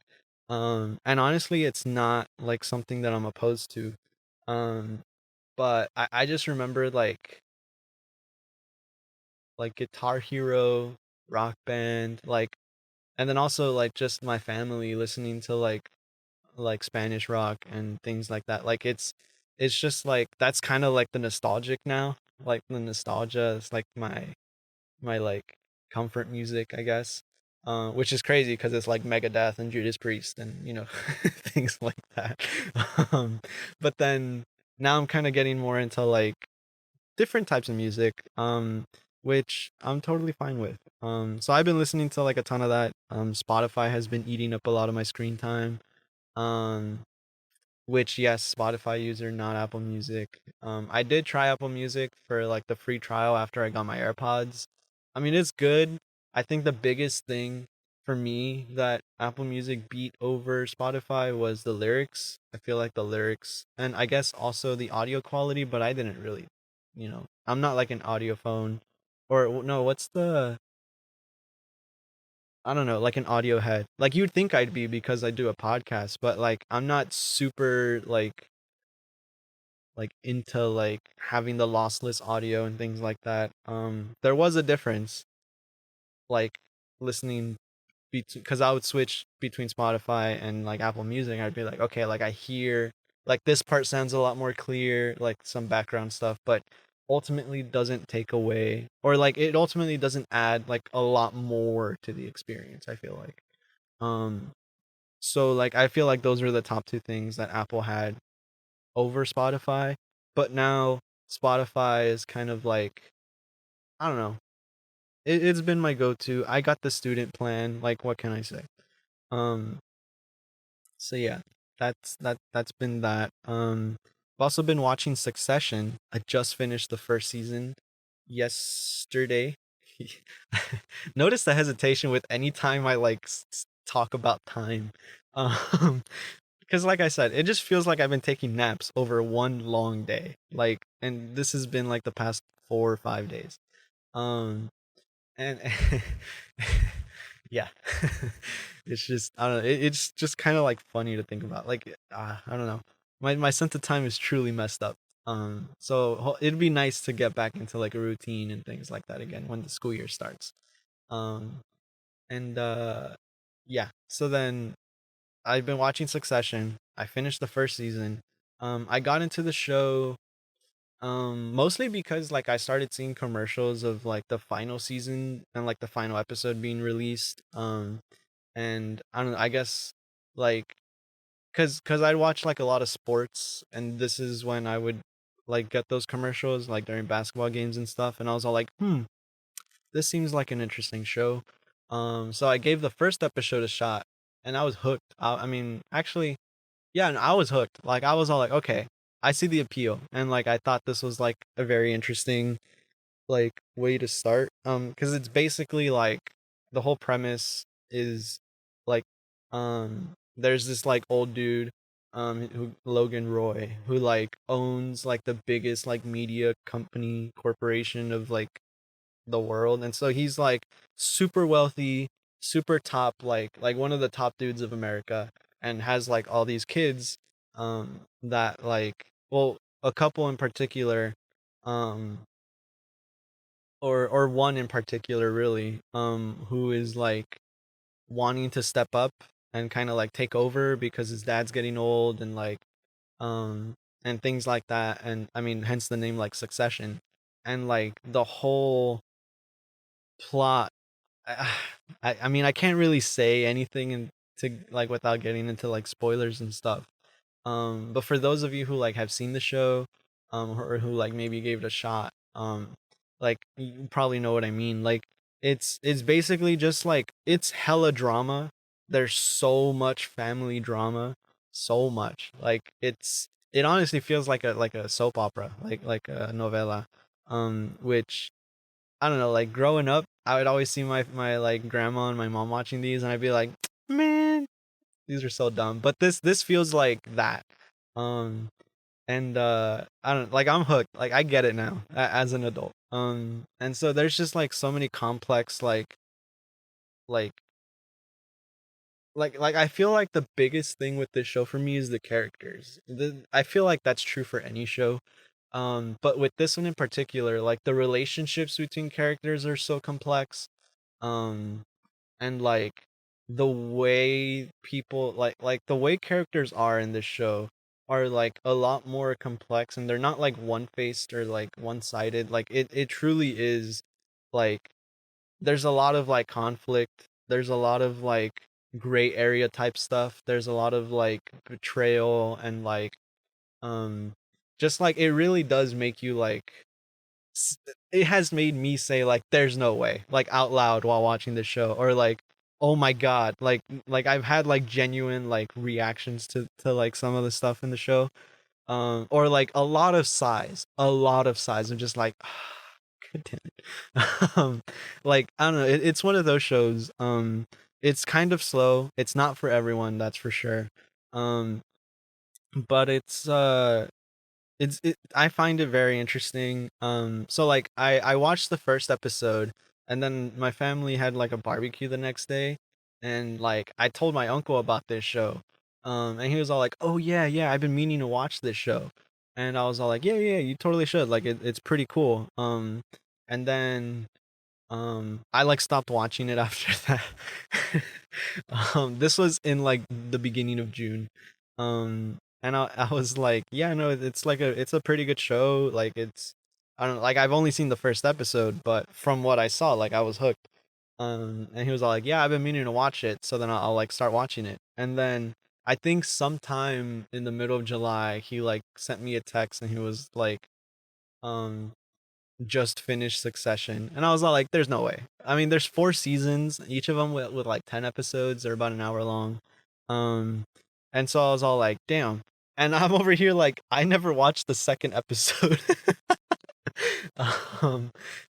And honestly, it's not like something that I'm opposed to. um but I just remember like Guitar Hero, Rock Band, like, and then also like just my family listening to like Spanish rock and things like that. Like, it's just like that's kind of like the nostalgic now. Like, the nostalgia is like my like comfort music, I guess. Which is crazy because it's like Megadeth and Judas Priest and, things like that. um, but then now I'm kind of getting more into like different types of music, which I'm totally fine with. So I've been listening to like a ton of that. Spotify has been eating up a lot of my screen time. Um, which, yes, Spotify user, not Apple Music. I did try Apple Music for like the free trial after I got my AirPods. I mean, it's good. I think the biggest thing for me that Apple Music beat over Spotify was the lyrics. I feel like the lyrics, and I guess also the audio quality, but I didn't really, I'm not like an audiophone, or no, what's the, I don't know, like an audio head. Like, you'd think I'd be because I do a podcast, but like I'm not super like into like having the lossless audio and things like that. There was a difference, like, listening between, because I would switch between Spotify and like Apple Music. I'd be like, okay, like, I hear like this part sounds a lot more clear, like some background stuff, but ultimately doesn't take away, or like it ultimately doesn't add like a lot more to the experience, I feel like. um so like I feel like those were the top two things that Apple had over Spotify, but now Spotify is kind of like, I don't know. It's been my go-to. I got the student plan. Like, what can I say? Um, so yeah, that's been that. I've also been watching Succession. I just finished the first season yesterday. Notice the hesitation with any time I like talk about time. Um, because like I said, it just feels like I've been taking naps over one long day. Like, and this has been like the past 4 or 5 days. Um, and yeah, it's just, I don't know, it's just kind of like funny to think about. Like, I don't know, my sense of time is truly messed up. So it'd be nice to get back into like a routine and things like that again when the school year starts. um and yeah, so then I've been watching Succession. I finished the first season. I got into the show mostly because like I started seeing commercials of like the final season and like the final episode being released. And I don't know, I guess like cuz I'd watch like a lot of sports, and this is when I would like get those commercials like during basketball games and stuff, and I was all like, this seems like an interesting show. So I gave the first episode a shot, and I was hooked. I mean, actually, yeah, and I was hooked. Like I was all like, okay, I see the appeal, and like I thought this was like a very interesting like way to start. Because it's basically like the whole premise is like, there's this like old dude, who Logan Roy, who like owns like the biggest like media company corporation of like the world, and so he's like super wealthy, super top, like one of the top dudes of America, and has like all these kids, that like, well, a couple in particular, um or one in particular really, who is like wanting to step up and kind of like take over because his dad's getting old, and like, um and things like that, and I mean hence the name like Succession. And like the whole plot, I, I mean, I can't really say anything to like without getting into like spoilers and stuff. But for those of you who like have seen the show, or who like maybe gave it a shot, like you probably know what I mean. Like it's basically just like it's hella drama. There's so much family drama, so much. Like it honestly feels like a soap opera, like a novela. Which I don't know, like growing up, I would always see my like grandma and my mom watching these, and I'd be like, man, these are so dumb. But this feels like that. Um, and I don't like, I'm hooked. Like I get it now as an adult. And so there's just like so many complex like like I feel like the biggest thing with this show for me is the characters. I feel like that's true for any show. But with this one in particular, like the relationships between characters are so complex. Um, and like the way people like the way characters are in this show are like a lot more complex, and they're not like one-faced or like one-sided. Like it truly is like there's a lot of like conflict, there's a lot of like gray area type stuff, there's a lot of like betrayal, and like, um just like it really does make you like, it has made me say like there's no way, like out loud while watching the show, or like, oh my god, like I've had like genuine like reactions to like some of the stuff in the show, or like a lot of sighs. I'm just like, god damn it. Like I don't know, it's one of those shows. It's kind of slow, it's not for everyone, that's for sure. um but I find it very interesting. So like I watched the first episode, and then my family had like a barbecue the next day, and like I told my uncle about this show. And he was all like, "Oh yeah, yeah, I've been meaning to watch this show." And I was all like, "Yeah, yeah, you totally should. Like it's pretty cool." And then I like stopped watching it after that. This was in like the beginning of June. And I was like, yeah, no, it's a pretty good show. Like it's, I don't know, like I've only seen the first episode, but from what I saw, like I was hooked. And he was all like, yeah, I've been meaning to watch it, so then I'll like start watching it. And then I think sometime in the middle of July, he like sent me a text and he was like, um, just finished Succession, and I was all like, "There's no way." I mean, there's 4 seasons, each of them with like 10 episodes. They're about an hour long, um, and so I was all like, "Damn." And I'm over here like, I never watched the second episode. um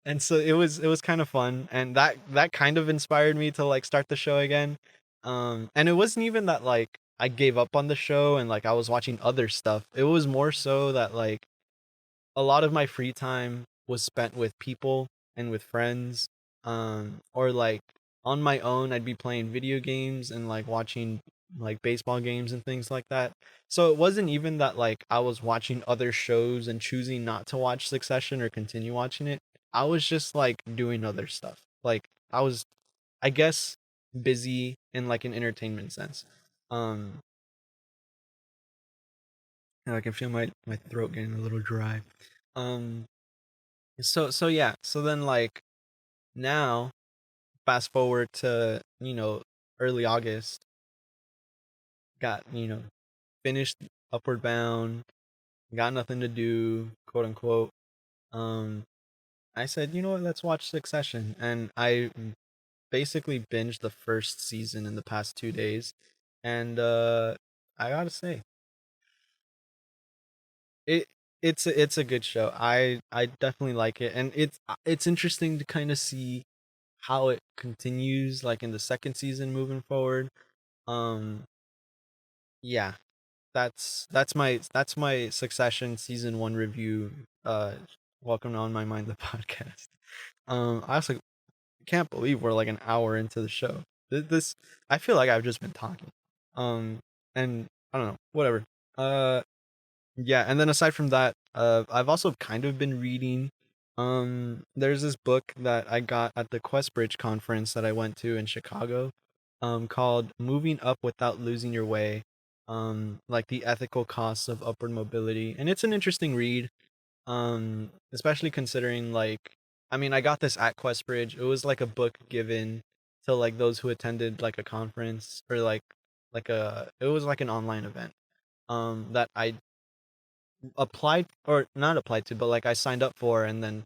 and so it was kind of fun, and that kind of inspired me to like start the show again. And it wasn't even that like I gave up on the show and like I was watching other stuff. It was more so that like a lot of my free time was spent with people and with friends, or like on my own I'd be playing video games and like watching like baseball games and things like that. So it wasn't even that like I was watching other shows and choosing not to watch Succession or continue watching it. I was just like doing other stuff. Like I was, I guess, busy in like an entertainment sense. um and I can feel my throat getting a little dry. um so yeah, so then like now, fast forward to, early August, got, finished Upward Bound, got nothing to do, quote unquote. um I said, you know what, let's watch Succession, and I basically binged the first season in the past 2 days. And I gotta say, it it's a good show. I definitely like it, and it's interesting to kind of see how it continues like in the second season moving forward. um yeah, that's my Succession season 1 review. uh Welcome to On My Mind, the podcast. I also can't believe we're like an hour into the show. This I feel like I've just been talking. um and I don't know, whatever. uh yeah, and then aside from that, I've also kind of been reading. There's this book that I got at the Questbridge conference that I went to in Chicago, called Moving Up Without Losing Your Way, like the ethical costs of upward mobility. And it's an interesting read, especially considering like, I mean, I got this at Questbridge. It was like a book given to like those who attended like a conference, or like a it was like an online event that I applied, or not applied to, but like I signed up for and then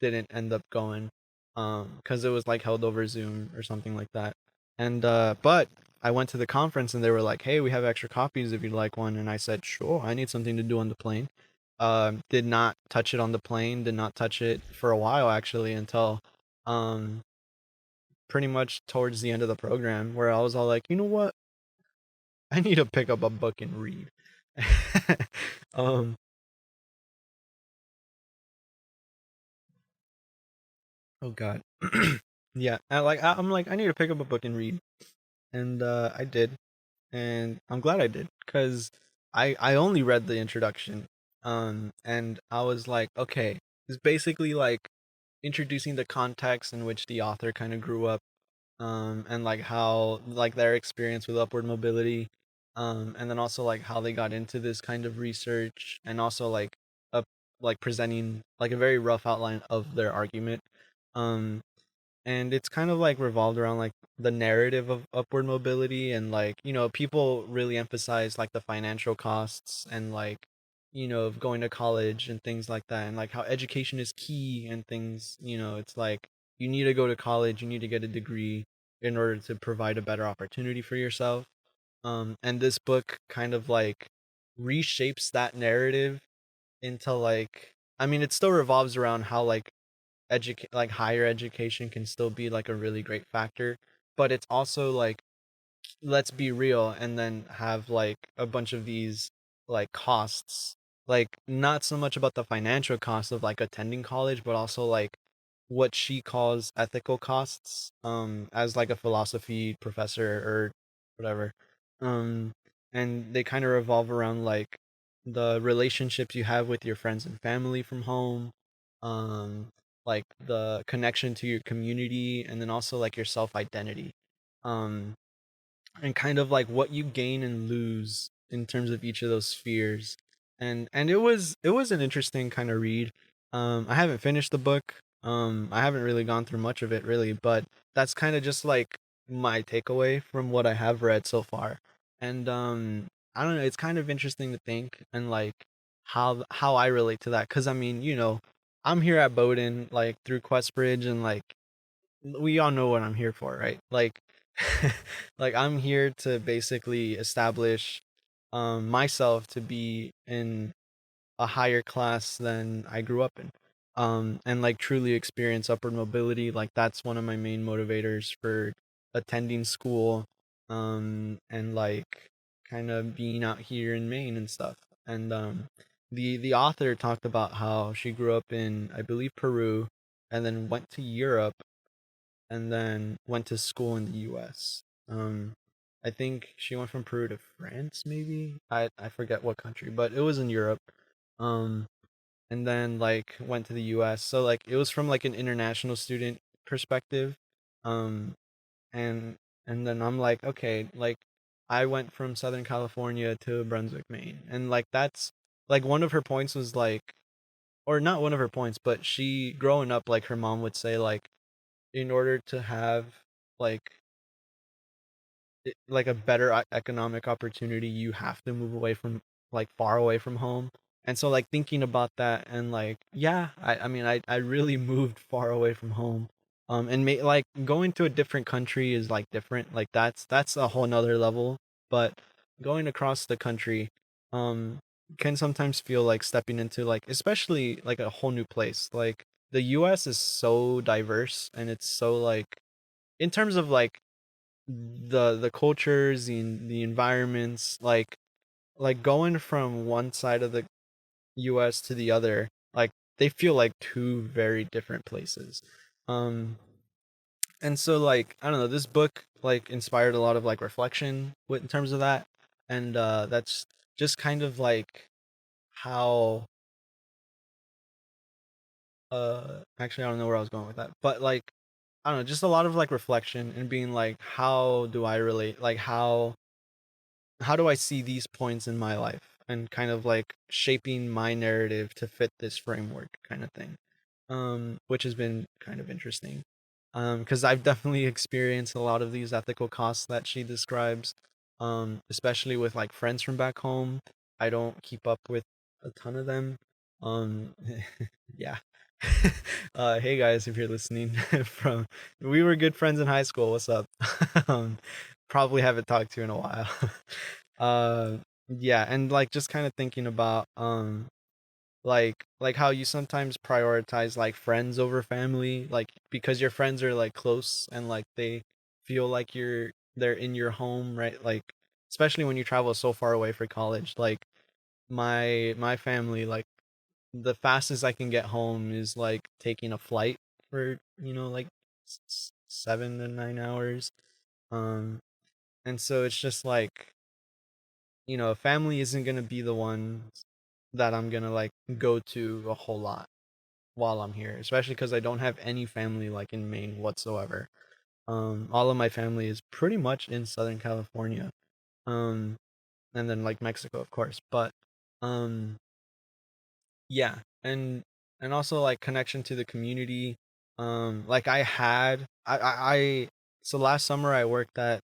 didn't end up going, because it was like held over Zoom or something like that. And but I went to the conference and they were like, "Hey, we have extra copies if you'd like one." And I said, "Sure, I need something to do on the plane." Did not touch it on the plane, did not touch it for a while actually, until um pretty much towards the end of the program, where I was all like, "You know what? I need to pick up a book and read." um Oh God. Yeah, I'm like, I need to pick up a book and read, and I did, and I'm glad I did, because I only read the introduction, and I was like, okay, it's basically like introducing the context in which the author kind of grew up, and like how like their experience with upward mobility, and then also like how they got into this kind of research, and also up like presenting like a very rough outline of their argument. um and it's kind of like revolved around like the narrative of upward mobility, and like, people really emphasize like the financial costs, and like, of going to college and things like that, and like how education is key and things. It's like you need to go to college, you need to get a degree in order to provide a better opportunity for yourself. And this book kind of like reshapes that narrative into like, I mean, it still revolves around how like higher education can still be like a really great factor, but it's also like, let's be real, and then have like a bunch of these like costs, like not so much about the financial cost of like attending college, but also like what she calls ethical costs, as like a philosophy professor or whatever. um and they kind of revolve around like the relationships you have with your friends and family from home, um like the connection to your community, and then also like your self identity, um and kind of like what you gain and lose in terms of each of those spheres. And it was an interesting kind of read. I haven't finished the book. I haven't really gone through much of it really, but that's kind of just like my takeaway from what I have read so far. And I don't know, it's kind of interesting to think and like how I relate to that, cuz I mean, I'm here at Bowdoin like through Questbridge, and like we all know what I'm here for, right? Like like I'm here to basically establish myself to be in a higher class than I grew up in. And like truly experience upward mobility. Like that's one of my main motivators for attending school, and like kind of being out here in Maine and stuff. And the author talked about how she grew up in, I believe, Peru, and then went to Europe, and then went to school in the US. I think she went from Peru to France, maybe. I forget what country, but it was in Europe. Um, and then like went to the US. So like it was from like an international student perspective. Um, and then I'm like, okay, like I went from Southern California to Brunswick, Maine, and like that's like one of her points was like, or not one of her points, but she growing up, like her mom would say like, in order to have like like a better economic opportunity, you have to move away from, like, far away from home. And so like thinking about that, and like, yeah, I mean, I really moved far away from home. And like going to a different country is like different, like that's a whole nother level. But going across the country um can sometimes feel like stepping into, like, especially like a whole new place. Like the US is so diverse, and it's so like, in terms of like the cultures, the environments, like going from one side of the US to the other, like they feel like two very different places. Um and so like, I don't know, this book like inspired a lot of like reflection with in terms of that. And that's just kind of like how actually I don't know where I was going with that. But like, I don't know, just a lot of like reflection and being like, how do I relate, like how do I see these points in my life, and kind of like shaping my narrative to fit this framework kind of thing. Which has been kind of interesting. Because I've definitely experienced a lot of these ethical costs that she describes. Especially with like friends from back home. I don't keep up with a ton of them. Um, yeah. Hey guys, if you're listening from, we were good friends in high school. What's up? um, Probably haven't talked to you in a while. uh, yeah, and like just kind of thinking about like how you sometimes prioritize like friends over family, like because your friends are like close, and like they feel like they're in your home, right? Like especially when you travel so far away for college. Like my family, like the fastest I can get home is like taking a flight for, like 7 to 9 hours. um and so it's just like, family isn't gonna be the one that I'm gonna like go to a whole lot while I'm here, especially because I don't have any family like in Maine whatsoever. All of my family is pretty much in Southern California, um, and then like Mexico, of course. But um, yeah, and also like connection to the community. Like so last summer I worked at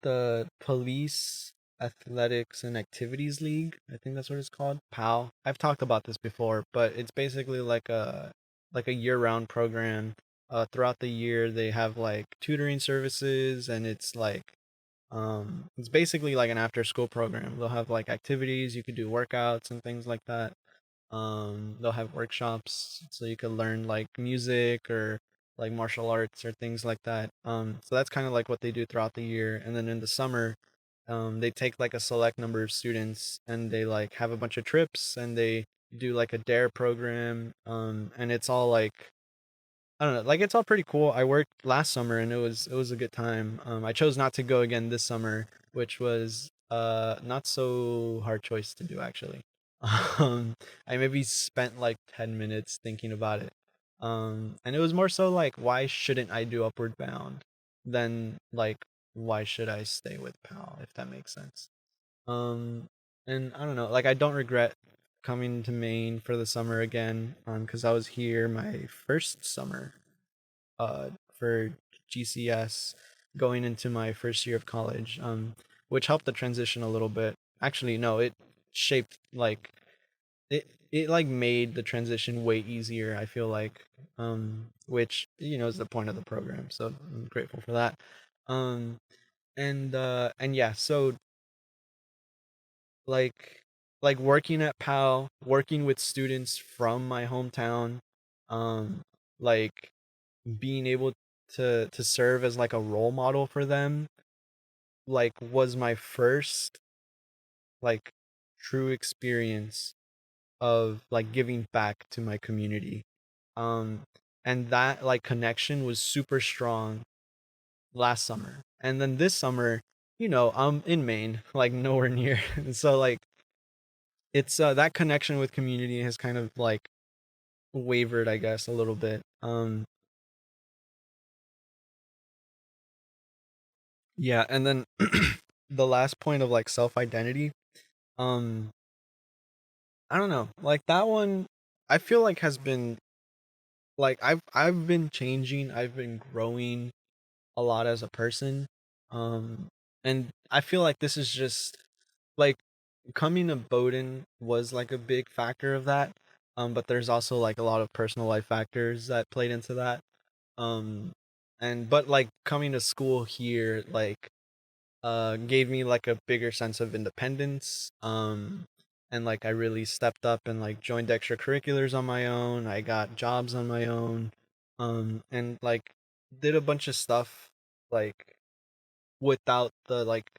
the Police Athletics and Activities League. I think that's what it's called. PAL. I've talked about this before, but it's basically like a year-round program. Throughout the year they have like tutoring services, and it's basically like an after-school program. They'll have like activities, you could do workouts and things like that. They'll have workshops so you can learn like music or like martial arts or things like that. So that's kind of like what they do throughout the year. And then in the summer, they take like a select number of students, and they like have a bunch of trips, and they do like a dare program. And it's all like, I don't know, like it's all pretty cool. I worked last summer, and it was a good time. I chose not to go again this summer, which was not so hard choice to do actually. I maybe spent like 10 minutes thinking about it. And it was more so like, why shouldn't I do Upward Bound than like, why should I stay with PAL, if that makes sense. Um and I don't know, like I don't regret coming to Maine for the summer again, because I was here my first summer for GCS. going into my first year of college, which helped the transition a little bit. Actually, no, it shaped like it like made the transition way easier, I feel like, which is the point of the program, so I'm grateful for that. um and yeah, so like working at PAL, working with students from my hometown, um like being able to serve as like a role model for them, like was my first like true experience of like giving back to my community. um and that like connection was super strong last summer, and then this summer, I'm in Maine, like nowhere near. So like it's that connection with community has kind of like wavered, I guess, a little bit. Yeah, and then the last point of like self identity, um I don't know, like that one I feel like has been like I've been changing, I've been growing a lot as a person. And I feel like this is just like coming to Bowdoin was like a big factor of that. But there's also like a lot of personal life factors that played into that. um and but like coming to school here like gave me like a bigger sense of independence. And like I really stepped up and like joined extracurriculars on my own, I got jobs on my own, and like did a bunch of stuff like without the like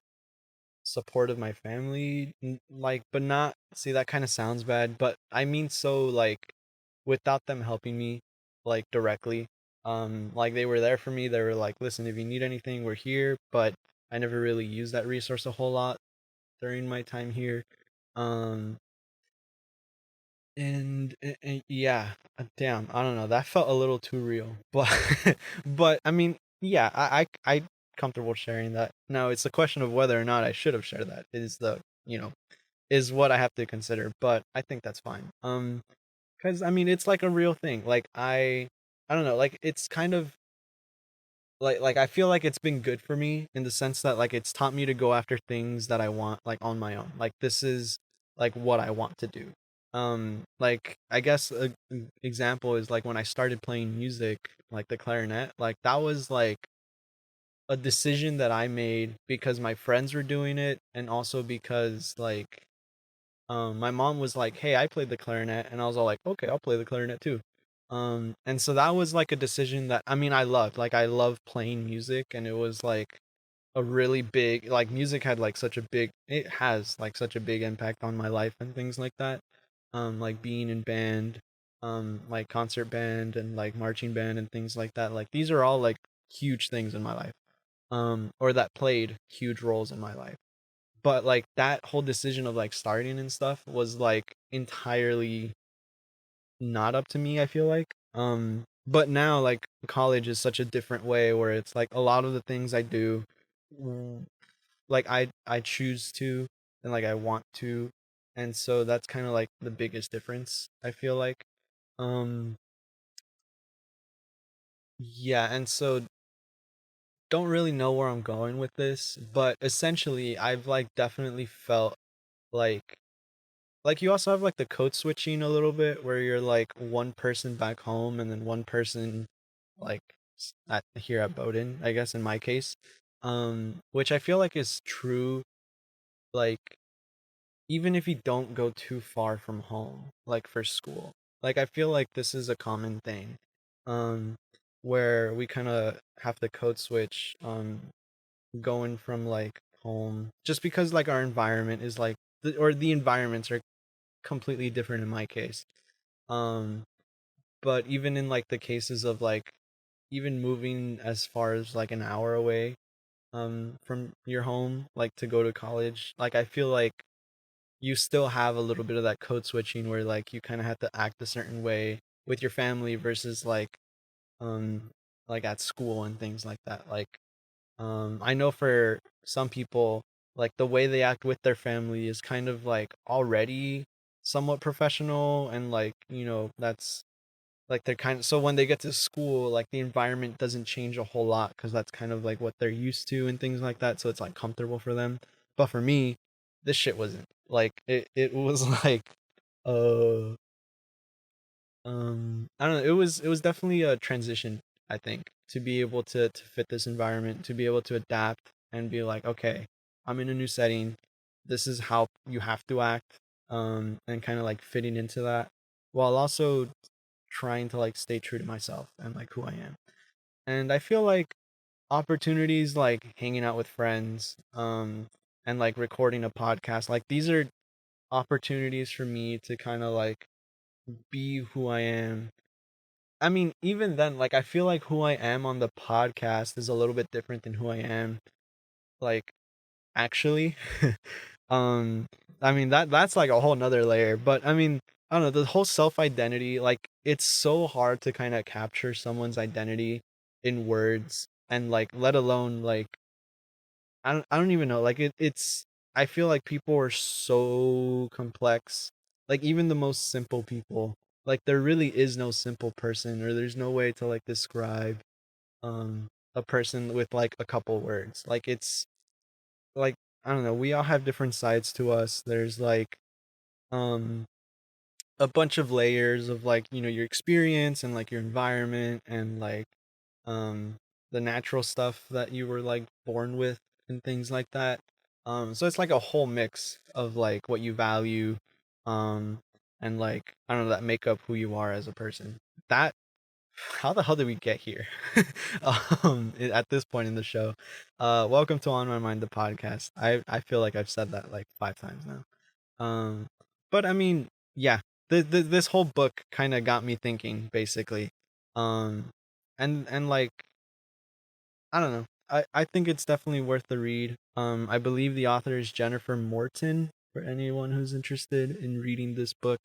support of my family, like, but not, see, that kind of sounds bad, but I mean, so like without them helping me like directly. Like they were there for me, they were like, listen, if you need anything, we're here, but I never really used that resource a whole lot during my time here. um and yeah, damn, I don't know, that felt a little too real, but but I mean, yeah, I comfortable sharing that. Now it's a question of whether or not I should have shared that is the is what I have to consider, but I think that's fine. Because I mean, it's like a real thing. Like I don't know, like it's kind of like I feel like it's been good for me in the sense that like it's taught me to go after things that I want like on my own. Like this is like what I want to do. Like I guess a example is like when I started playing music, like the clarinet, like that was like a decision that I made because my friends were doing it, and also because like my mom was like, "Hey, I played the clarinet," and I was all like, "Okay, I'll play the clarinet too." And so that was like a decision that I mean I loved. Like I love playing music, and it was like a really big like music had like such a big it has like such a big impact on my life and things like that. Like being in band, like concert band and like marching band and things like that. Like these are all like huge things in my life. Or that played huge roles in my life, but like that whole decision of like starting and stuff was like entirely not up to me, I feel like. But now like college is such a different way where it's like a lot of the things I do, mm, like I choose to, and like I want to, and so that's kind of like the biggest difference, I feel like. um yeah, and so don't really know where I'm going with this, but essentially I've like definitely felt like you also have like the code switching a little bit where you're like one person back home and then one person like at here at Bowdoin, I guess in my case. Which I feel like is true, like even if you don't go too far from home, like for school. Like I feel like this is a common thing. Um where we kind of have to code switch going from like home just because like our environment is like or the environments are completely different in my case. Um, but even in like the cases of like even moving as far as like an hour away from your home, like to go to college, like I feel like you still have a little bit of that code switching where like you kind of have to act a certain way with your family versus um like at school and things like that. Like I know for some people, like the way they act with their family is kind of like already somewhat professional, and like, that's like they're kind of, so when they get to school, like the environment doesn't change a whole lot because that's kind of like what they're used to and things like that, so it's like comfortable for them. But for me, this shit wasn't like it was like uh I don't know, it was definitely a transition, I think, to be able to fit this environment, to be able to adapt and be like, okay, I'm in a new setting, this is how you have to act, and kind of like fitting into that while also trying to like stay true to myself and like who I am. And I feel like opportunities like hanging out with friends, and like recording a podcast, like these are opportunities for me to kind of like be who I am. I mean, even then, like I feel like who I am on the podcast is a little bit different than who I am like actually. um I mean that's like a whole nother layer, but I mean, I don't know, the whole self identity, like it's so hard to kind of capture someone's identity in words, and like let alone like I don't even know, like it's I feel like people are so complex, like even the most simple people, like there really is no simple person, or there's no way to like describe um a person with like a couple words. Like it's like, I don't know, we all have different sides to us. There's like um a bunch of layers of like, your experience and like your environment and like um the natural stuff that you were like born with and things like that. So it's like a whole mix of like what you value, um and like, I don't know, that make up who you are as a person. That How the hell did we get here? At this point in the show. Welcome to On My Mind, the podcast. I feel like I've said that like 5 times now. Um, but I mean, yeah, this whole book kind of got me thinking, basically. Um, and like, I don't know. I think it's definitely worth the read. I believe the author is Jennifer Morton. For anyone who's interested in reading this book,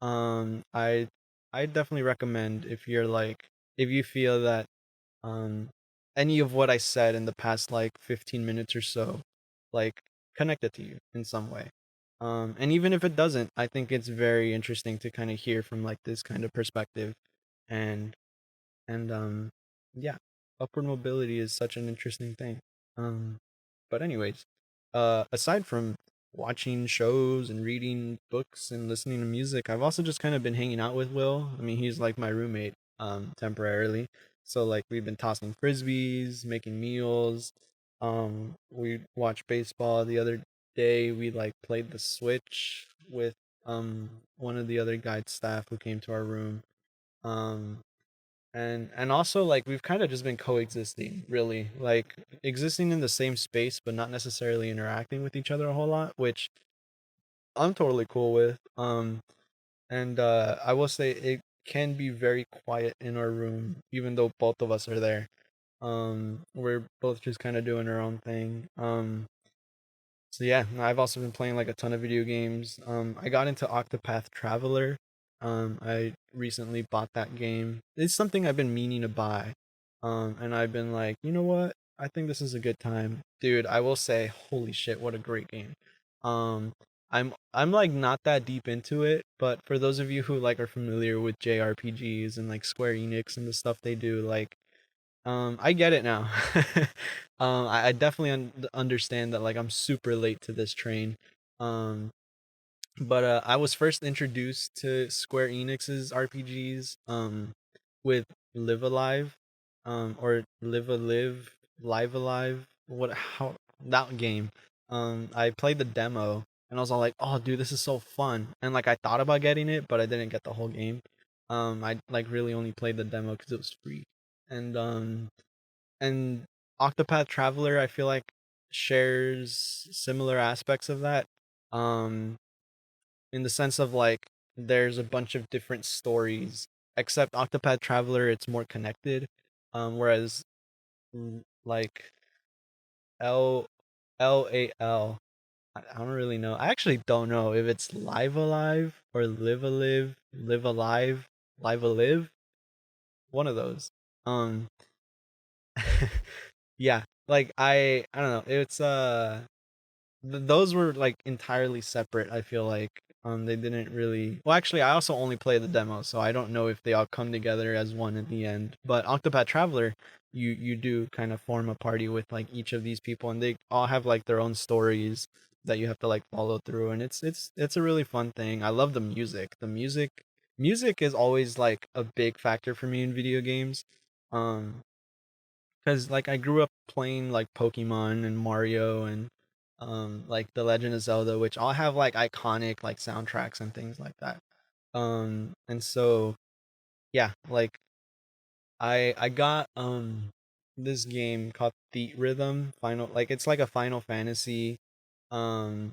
um, I I definitely recommend, if you're like, if you feel that um any of what I said in the past like 15 minutes or so like connected to you in some way. And even if it doesn't, I think it's very interesting to kind of hear from like this kind of perspective. And and yeah, upward mobility is such an interesting thing. But anyways, aside from watching shows and reading books and listening to music, I've also just kind of been hanging out with Will. I mean, he's like my roommate temporarily. So like we've been tossing frisbees, making meals. We watched baseball the other day. We like played the Switch with one of the other guide staff who came to our room. Um and also like we've kind of just been coexisting, really, like existing in the same space but not necessarily interacting with each other a whole lot, which I'm totally cool with. And I will say it can be very quiet in our room even though both of us are there. We're both just kind of doing our own thing. So yeah, I've also been playing like a ton of video games. I got into Octopath Traveler. I recently bought that game. It's something I've been meaning to buy. And I've been like, you know what? I think this is a good time, dude. I will say, holy shit, what a great game. Um, I'm like not that deep into it, but for those of you who like are familiar with JRPGs and like Square Enix and the stuff they do, like I get it now. I definitely understand that like I'm super late to this train. Um, but I was first introduced to Square Enix's RPGs with Live Alive, or Live a Live, Live Alive, what how that game. I played the demo and I was all like, "Oh, dude, this is so fun!" And like I thought about getting it, but I didn't get the whole game. I like really only played the demo because it was free. And um and Octopath Traveler, I feel like, shares similar aspects of that. Um in the sense of like there's a bunch of different stories, except Octopath Traveler it's more connected. Whereas like L LAL, I don't really know. I actually don't know if it's Live Alive or Live a Live, Live Alive, Live a Live, one of those. Um yeah, like I don't know. It's those were like entirely separate, I feel like, They didn't really. Well, actually, I also only play the demo, so I don't know if they all come together as one in the end. But Octopath Traveler, you do kind of form a party with like each of these people, and they all have like their own stories that you have to like follow through, and it's a really fun thing. I love the music. The music is always like a big factor for me in video games. Um, because like I grew up playing like Pokemon and Mario and like The Legend of Zelda, which all have like iconic like soundtracks and things like that. And so yeah, like I got this game called The Rhythm Final, like it's like a Final Fantasy um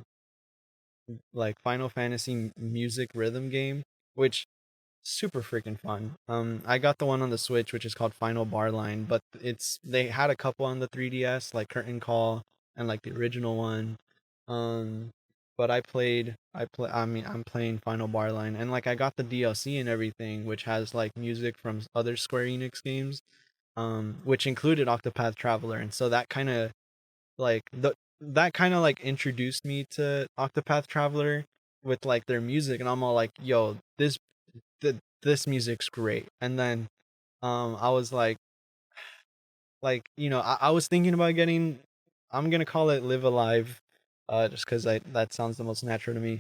Final Fantasy music rhythm game, which super freaking fun. I got the one on the Switch, which is called Final Bar Line, but they had a couple on the 3DS, like Curtain Call and like the original one. Um, but I'm playing Final Bar Line, and like I got the DLC and everything, which has like music from other Square Enix games, which included Octopath Traveler, and so like the that kind of like introduced me to Octopath Traveler with like their music, and I'm all like, yo, this music's great. And then I was I was thinking about getting, I'm gonna call it Live Alive, just because I that sounds the most natural to me.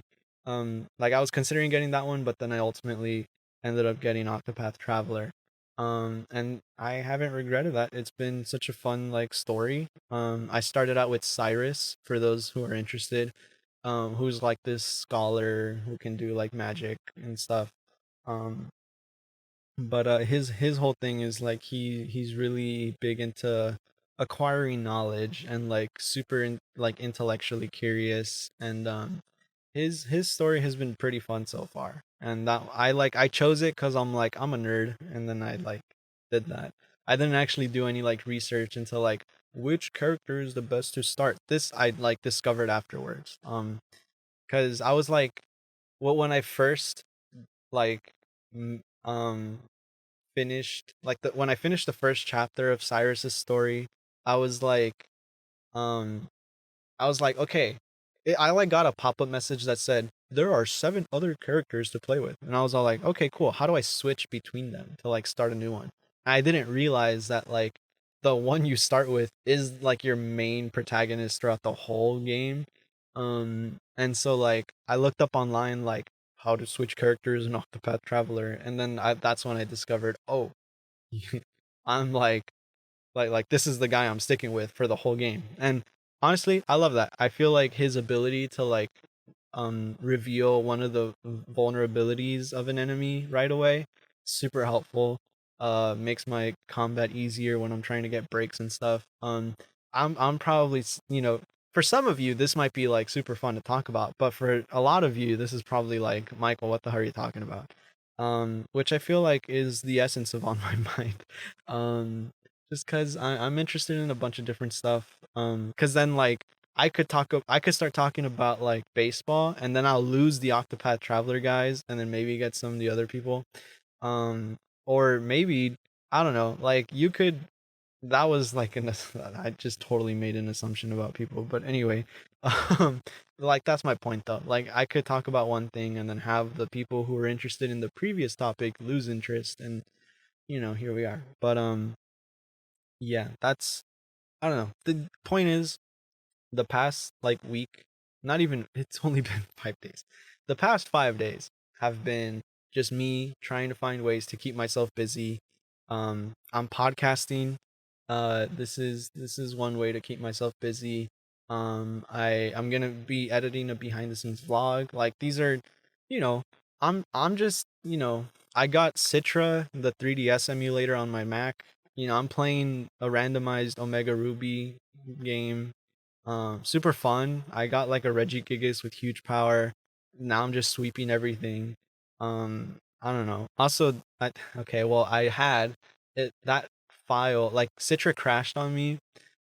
Like I was considering getting that one, but then I ultimately ended up getting Octopath Traveler. And I haven't regretted that. It's been such a fun like story. I started out with Cyrus, for those who are interested, who's like this scholar who can do like magic and stuff. Um, but his whole thing is like he's really big into acquiring knowledge and like like intellectually curious, and his story has been pretty fun so far, and that I chose it because I'm a nerd, and then I like did that. I didn't actually do any like research into like which character is the best to start. This I like discovered afterwards, because I was like, well, when I first like m- finished like when I finished the first chapter of Cyrus's story, I was like, um, okay. I like got a pop up message that said there are 7 other characters to play with, and I was all like, okay, cool. How do I switch between them to like start a new one? I didn't realize that like the one you start with is like your main protagonist throughout the whole game. And so like I looked up online like how to switch characters in Octopath Traveler, and then that's when I discovered, oh, I'm like this is the guy I'm sticking with for the whole game. And honestly, I love that. I feel like his ability to like reveal one of the vulnerabilities of an enemy right away, super helpful. Makes my combat easier when I'm trying to get breaks and stuff. I'm probably for some of you this might be like super fun to talk about, but for a lot of you this is probably like, Michael, what the hell are you talking about? Which I feel like is the essence of On My Mind. Just because I'm interested in a bunch of different stuff. Because then like I could start talking about like baseball, and then I'll lose the Octopath Traveler guys, and then maybe get some of the other people. Um, or maybe I don't know. Like you could. That was like I just totally made an assumption about people. But anyway, um, like that's my point though. Like I could talk about one thing and then have the people who are interested in the previous topic lose interest, and here we are. But yeah, that's I don't know. The point is, the past like week, not even, it's only been 5 days. The past 5 days have been just me trying to find ways to keep myself busy. I'm podcasting. This is one way to keep myself busy. I'm gonna be editing a behind the scenes vlog. Like these are, you know, I'm just I got Citra, the 3DS emulator on my Mac. I'm playing a randomized Omega Ruby game. Super fun. I got like a Regigigas with huge power. Now I'm just sweeping everything. I don't know. Also, okay, well, I had that file, like Citra crashed on me.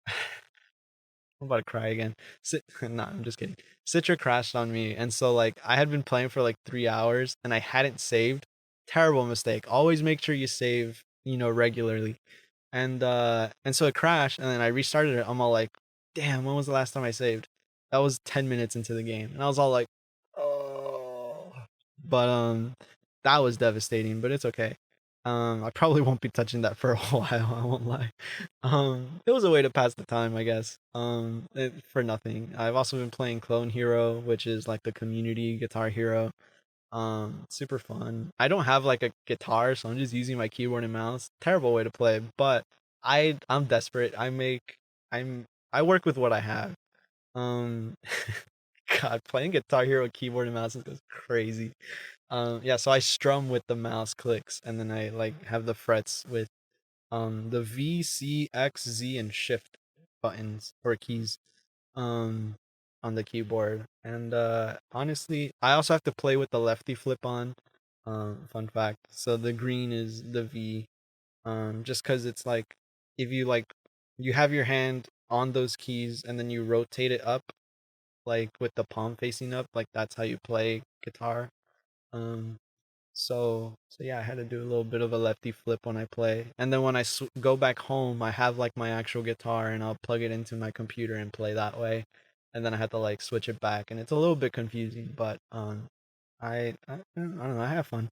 I'm about to cry again. No, I'm just kidding. Citra crashed on me, and so like I had been playing for like 3 hours, and I hadn't saved. Terrible mistake. Always make sure you save, regularly. And so it crashed, and then I restarted it. I'm all like, damn, when was the last time I saved? That was 10 minutes into the game, and I was all like, oh. but that was devastating, but it's okay. I probably won't be touching that for a while, I won't lie. It was a way to pass the time, I guess. For nothing. I've also been playing Clone Hero, which is like the community Guitar Hero. Super fun. I don't have like a guitar, so I'm just using my keyboard and mouse. Terrible way to play, but I'm desperate. I work with what I have. Um God, playing Guitar Hero keyboard and mouse goes crazy. Yeah, so I strum with the mouse clicks, and then I like have the frets with the V, C, X, Z, and Shift buttons or keys um on the keyboard. And honestly, I also have to play with the lefty flip on. Fun fact. So the green is the V. Just because it's like if you like you have your hand on those keys and then you rotate it up like with the palm facing up, like that's how you play guitar. Um, so yeah, I had to do a little bit of a lefty flip when I play, and then when I go back home, I have like my actual guitar, and I'll plug it into my computer and play that way, and then I have to like switch it back, and it's a little bit confusing, but I don't know, I have fun.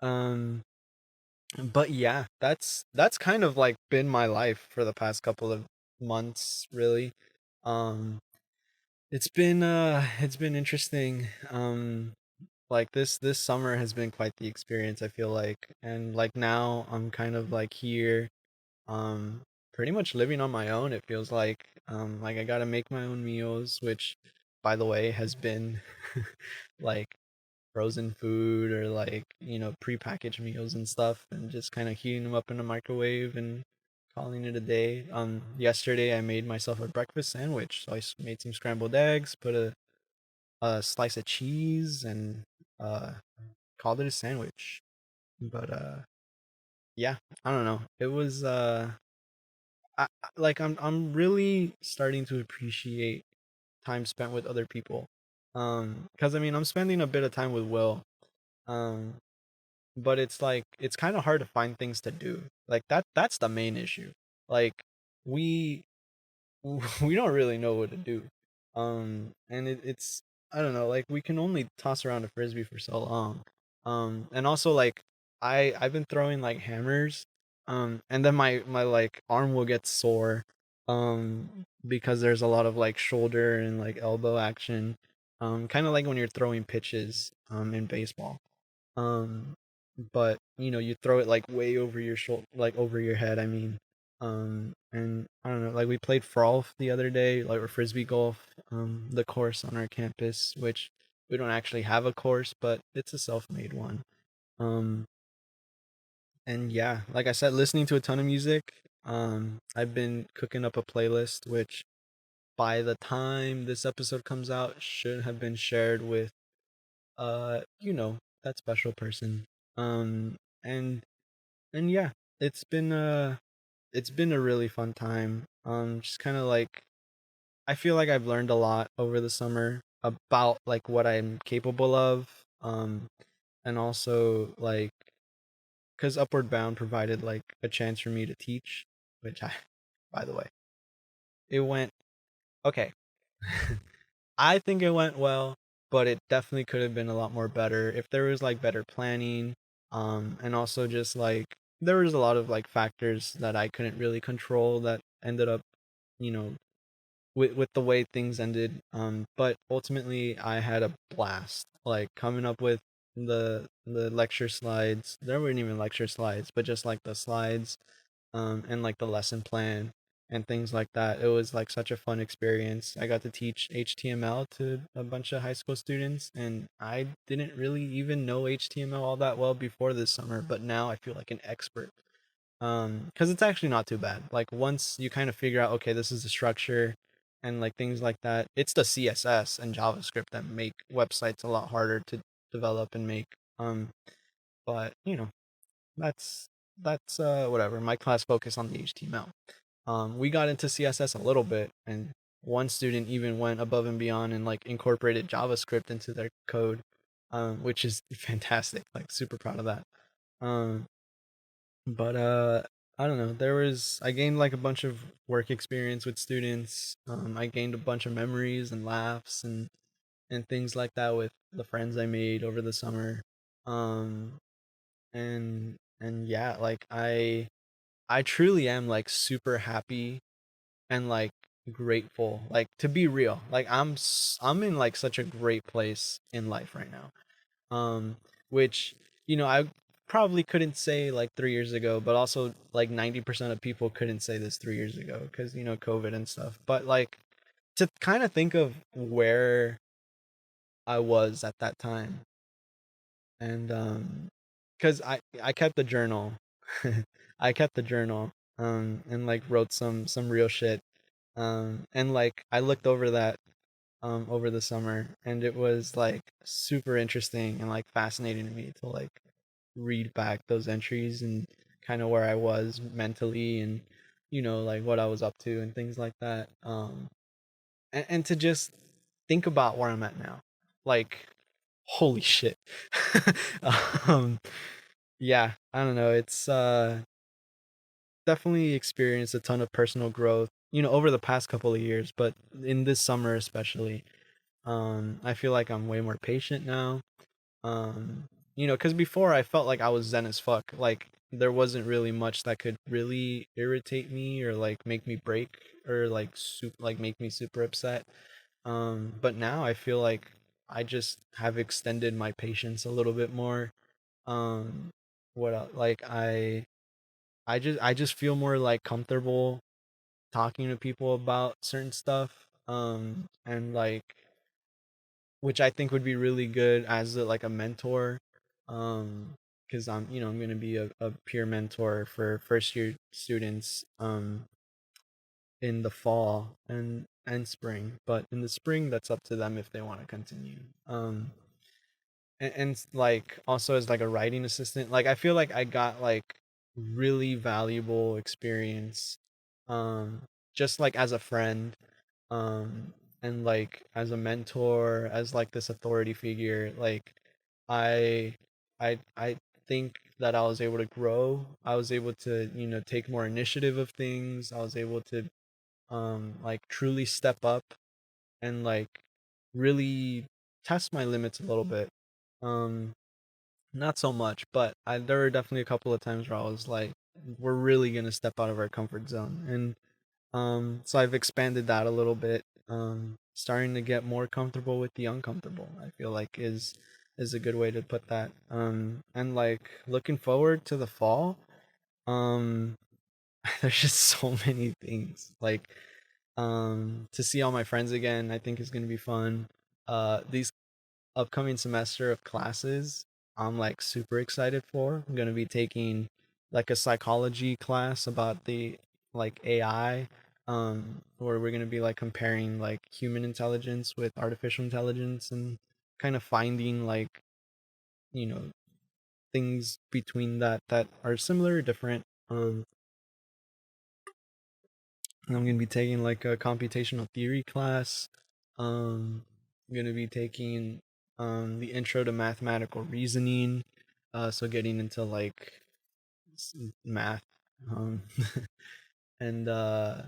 Um, but yeah, that's kind of like been my life for the past couple of months, really. Um, it's been interesting. Like this summer has been quite the experience, I feel like. And like now I'm kind of like here, um pretty much living on my own, it feels like I got to make my own meals, which by the way has been like frozen food or like, prepackaged meals and stuff, and just kind of heating them up in the microwave and calling it a day. Yesterday I made myself a breakfast sandwich. So made some scrambled eggs, put a slice of cheese, and uh called it a sandwich. But yeah, I don't know. It was like I'm really starting to appreciate time spent with other people. Cuz I mean, I'm spending a bit of time with Will. Um but it's like it's kind of hard to find things to do. Like that's the main issue. Like we we don't really know what to do. And it's I don't know, like we can only toss around a frisbee for so long. And also like I've been throwing like hammers, and then my like arm will get sore, because there's a lot of like shoulder and like elbow action, kind of like when you're throwing pitches, in baseball. um but you throw it like way over your shoulder, like over your head, I mean. And I don't know, like we played frolf the other day, like, or frisbee golf, the course on our campus, which we don't actually have a course, but it's a self-made one. um and yeah, like I said, listening to a ton of music. I've been cooking up a playlist, which by the time this episode comes out should have been shared with that special person. um and and yeah, it's been it's been a really fun time. Just kind of like I feel like I've learned a lot over the summer about like what I'm capable of. And also like because Upward Bound provided like a chance for me to teach, which I by the way, it went okay. I think it went well, but it definitely could have been a lot more better if there was like better planning. And also just like there was a lot of like factors that I couldn't really control that ended up, you know, with the way things ended. But ultimately I had a blast. Like coming up with the lecture slides. There weren't even lecture slides, but just like the slides, and like the lesson plan and things like that. It was like such a fun experience. I got to teach HTML to a bunch of high school students, and I didn't really even know HTML all that well before this summer, but now I feel like an expert. Because it's actually not too bad. Like once you kind of figure out, okay, this is the structure and like things like that, it's the CSS and JavaScript that make websites a lot harder to develop and make. But that's whatever. My class focused on the HTML. We got into CSS a little bit, and one student even went above and beyond and like incorporated JavaScript into their code, which is fantastic. Like super proud of that. Um, but I don't know. I gained like a bunch of work experience with students. I gained a bunch of memories and laughs, and and things like that with the friends I made over the summer. Um, and yeah, like I truly am like super happy and like grateful, like to be real, like I'm in like such a great place in life right now, which I probably couldn't say like 3 years ago, but also like 90% of people couldn't say this 3 years ago because COVID and stuff. But like to kind of think of where I was at that time, and because I kept the journal. I kept the journal, and like wrote some real shit, and like I looked over that over the summer, and it was like super interesting and like fascinating to me to like read back those entries and kind of where I was mentally, and like what I was up to and things like that, and to just think about where I'm at now, like holy shit. um yeah, I don't know, it's definitely experienced a ton of personal growth over the past couple of years, but in this summer especially. I feel like I'm way more patient now. Because before I felt like I was zen as fuck. Like there wasn't really much that could really irritate me or like make me break or like make me super upset. But now I feel like I just have extended my patience a little bit more. Um, what else? Like I just feel more like comfortable talking to people about certain stuff. And like which I think would be really good as like a mentor, because I'm going to be a peer mentor for first year students in the fall and spring, but in the spring that's up to them if they want to continue. And like also as like a writing assistant, like I feel like I got like really valuable experience, um just like as a friend, um and like as a mentor, as like this authority figure. Like i I think that I was able to grow, I was able to take more initiative of things, I was able to like truly step up and like really test my limits a little bit. um Not so much, but there were definitely a couple of times where I was like, we're really gonna step out of our comfort zone. And so I've expanded that a little bit, starting to get more comfortable with the uncomfortable, I feel like is a good way to put that. And like looking forward to the fall, um there's just so many things, like to see all my friends again, I think is going to be fun. These upcoming semester of classes, I'm like super excited for. I'm going to be taking like a psychology class about the like AI, where we're going to be like comparing like human intelligence with artificial intelligence and kind of finding like, you know, things between that are similar or different. I'm going to be taking like a computational theory class. I'm going to be taking the intro to mathematical reasoning, so getting into like math. Um and my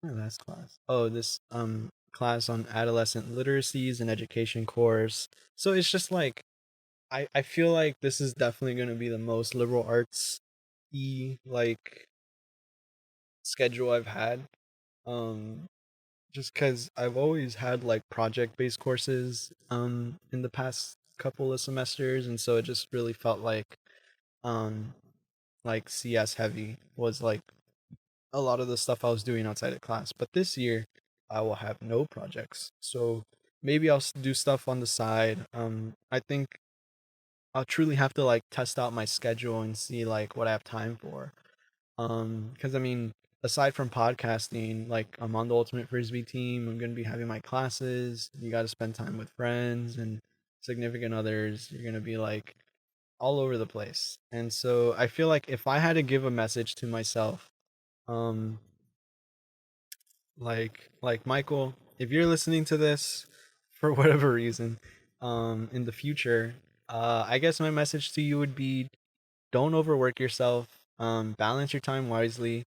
last class. Oh, this class on adolescent literacies and education course. So it's just like I feel like this is definitely going to be the most liberal arts like schedule I've had. Um just because I've always had like project based courses in the past couple of semesters, and so it just really felt um like CS heavy was like a lot of the stuff I was doing outside of class. But this year I will have no projects, so maybe I'll do stuff on the side. I think I'll truly have to like test out my schedule and see like what I have time for. Because I mean, aside from podcasting, like I'm on the Ultimate Frisbee team. I'm gonna be having my classes. You got to spend time with friends and significant others. You're gonna be like all over the place, and so I feel like if I had to give a message to myself, um, like Michael, if you're listening to this for whatever reason, in the future, I guess my message to you would be don't overwork yourself, balance your time wisely,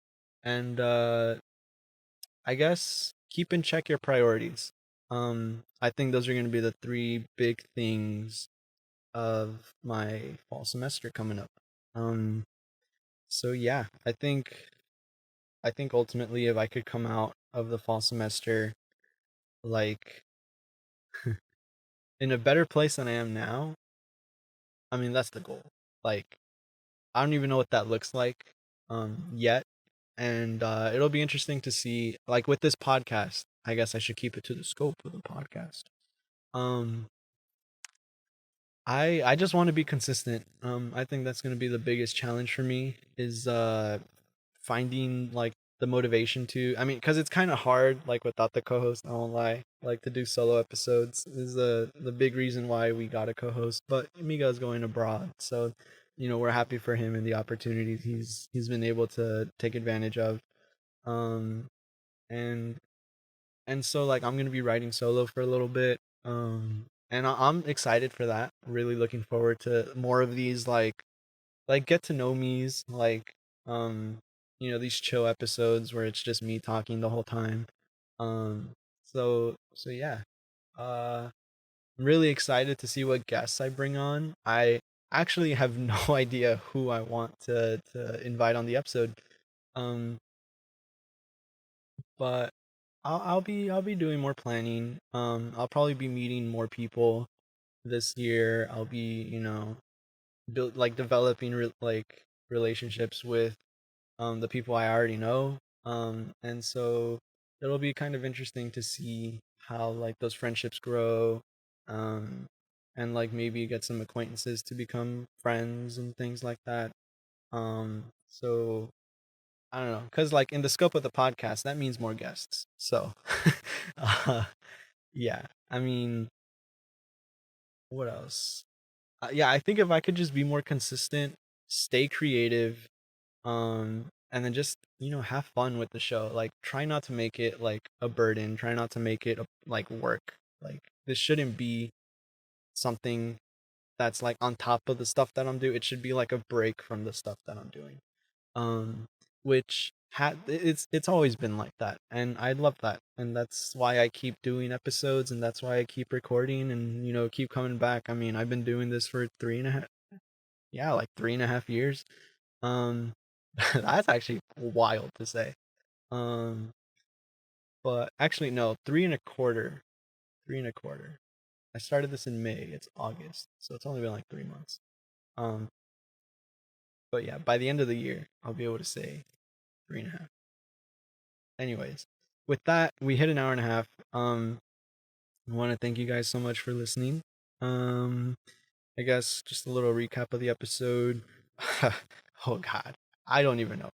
and I guess keep in check your priorities. I think those are going to be the three big things of my fall semester coming up. Um, so yeah, I think ultimately if I could come out of the fall semester like in a better place than I am now, I mean that's the goal. Like I don't even know what that looks like yet, and it'll be interesting to see like with this podcast. I guess I should keep it to the scope of the podcast. Um I just want to be consistent. I think that's going to be the biggest challenge for me is finding like the motivation to. I mean, cuz it's kind of hard like without the co-host, I won't lie. Like to do solo episodes is the big reason why we got a co-host, but Miga's going abroad. So, we're happy for him and the opportunities he's been able to take advantage of. Um and and so like I'm gonna be writing solo for a little bit, and I'm excited for that. Really looking forward to more of these like get to know me's, like um these chill episodes where it's just me talking the whole time. So yeah, I'm really excited to see what guests I bring on. I actually have no idea who I want to invite on the episode. um but I'll be doing more planning. I'll probably be meeting more people this year. I'll be, developing relationships with the people I already know. And so it'll be kind of interesting to see how like those friendships grow. Um and like maybe get some acquaintances to become friends and things like that. So I don't know, because like in the scope of the podcast, that means more guests. So, uh, yeah. I mean, what else? Yeah, I think if I could just be more consistent, stay creative, and then just have fun with the show. Like, try not to make it like a burden. Try not to make it like work. Like, this shouldn't be something that's like on top of the stuff that I'm doing. It should be like a break from the stuff that I'm doing. um which it's always been like that, and I love that, and that's why I keep doing episodes, and that's why I keep recording, and keep coming back. I mean, I've been doing this for 3.5, yeah, like 3.5 years. um that's actually wild to say. um but actually no, 3.25, 3.25. I started this in May, it's August, so it's only been like 3 months. um but yeah, by the end of the year I'll be able to say 3.5. Anyways, with that, we hit an hour and a half. I want to thank you guys so much for listening. Um, I guess just a little recap of the episode. Oh God, I don't even know.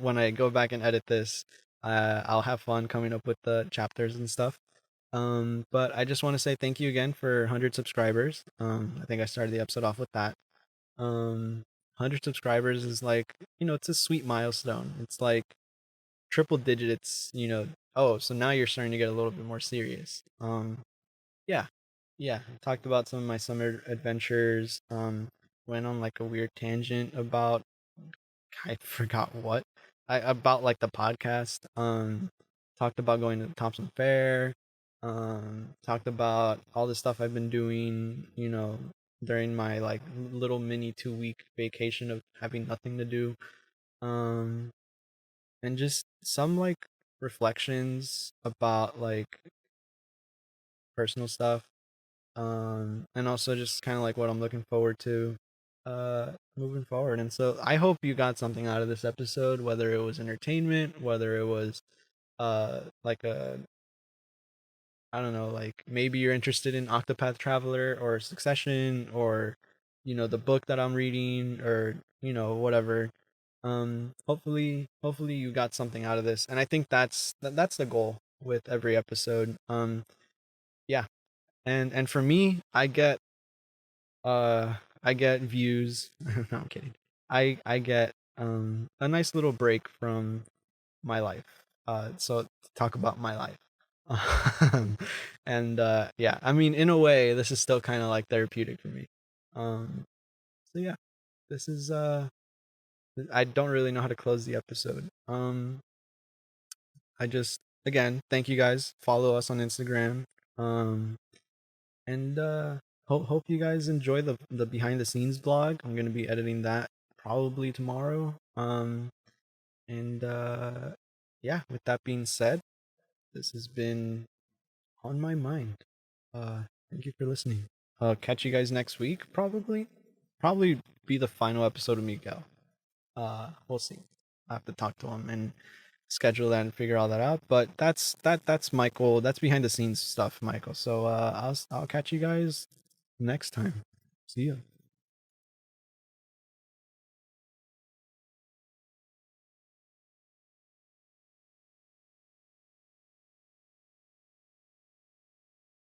When I go back and edit this, I'll have fun coming up with the chapters and stuff. But I just want to say thank you again for 100 subscribers. I think I started the episode off with that. 100 subscribers is like, it's a sweet milestone. It's like triple digits, oh, so now you're starting to get a little bit more serious. Yeah. Yeah, talked about some of my summer adventures. Went on like a weird tangent about, I forgot what. I about like the podcast. Talked about going to the Topsham Fair. Talked about all the stuff I've been doing, during my like little mini 2-week vacation of having nothing to do. Um and just some like reflections about like personal stuff, and also just kind of like what I'm looking forward to moving forward. And so I hope you got something out of this episode, whether it was entertainment, whether it was like a, I don't know, like maybe you're interested in Octopath Traveler or Succession, or the book that I'm reading, or whatever. Hopefully you got something out of this, and I think that's the goal with every episode. Yeah. And for me, I get views. No, I'm kidding. I get a nice little break from my life. So to talk about my life. And yeah, I mean, in a way this is still kind of like therapeutic for me. So yeah, this is I don't really know how to close the episode. I just again, thank you guys. Follow us on Instagram. And hope you guys enjoy the behind the scenes vlog. I'm gonna be editing that probably tomorrow. And yeah, with that being said, this has been on my mind. Thank you for listening. Catch you guys next week, probably. Probably be the final episode of Miguel. We'll see. I have to talk to him and schedule that and figure all that out. But that's Michael. That's behind the scenes stuff, Michael. So I'll catch you guys next time. See ya.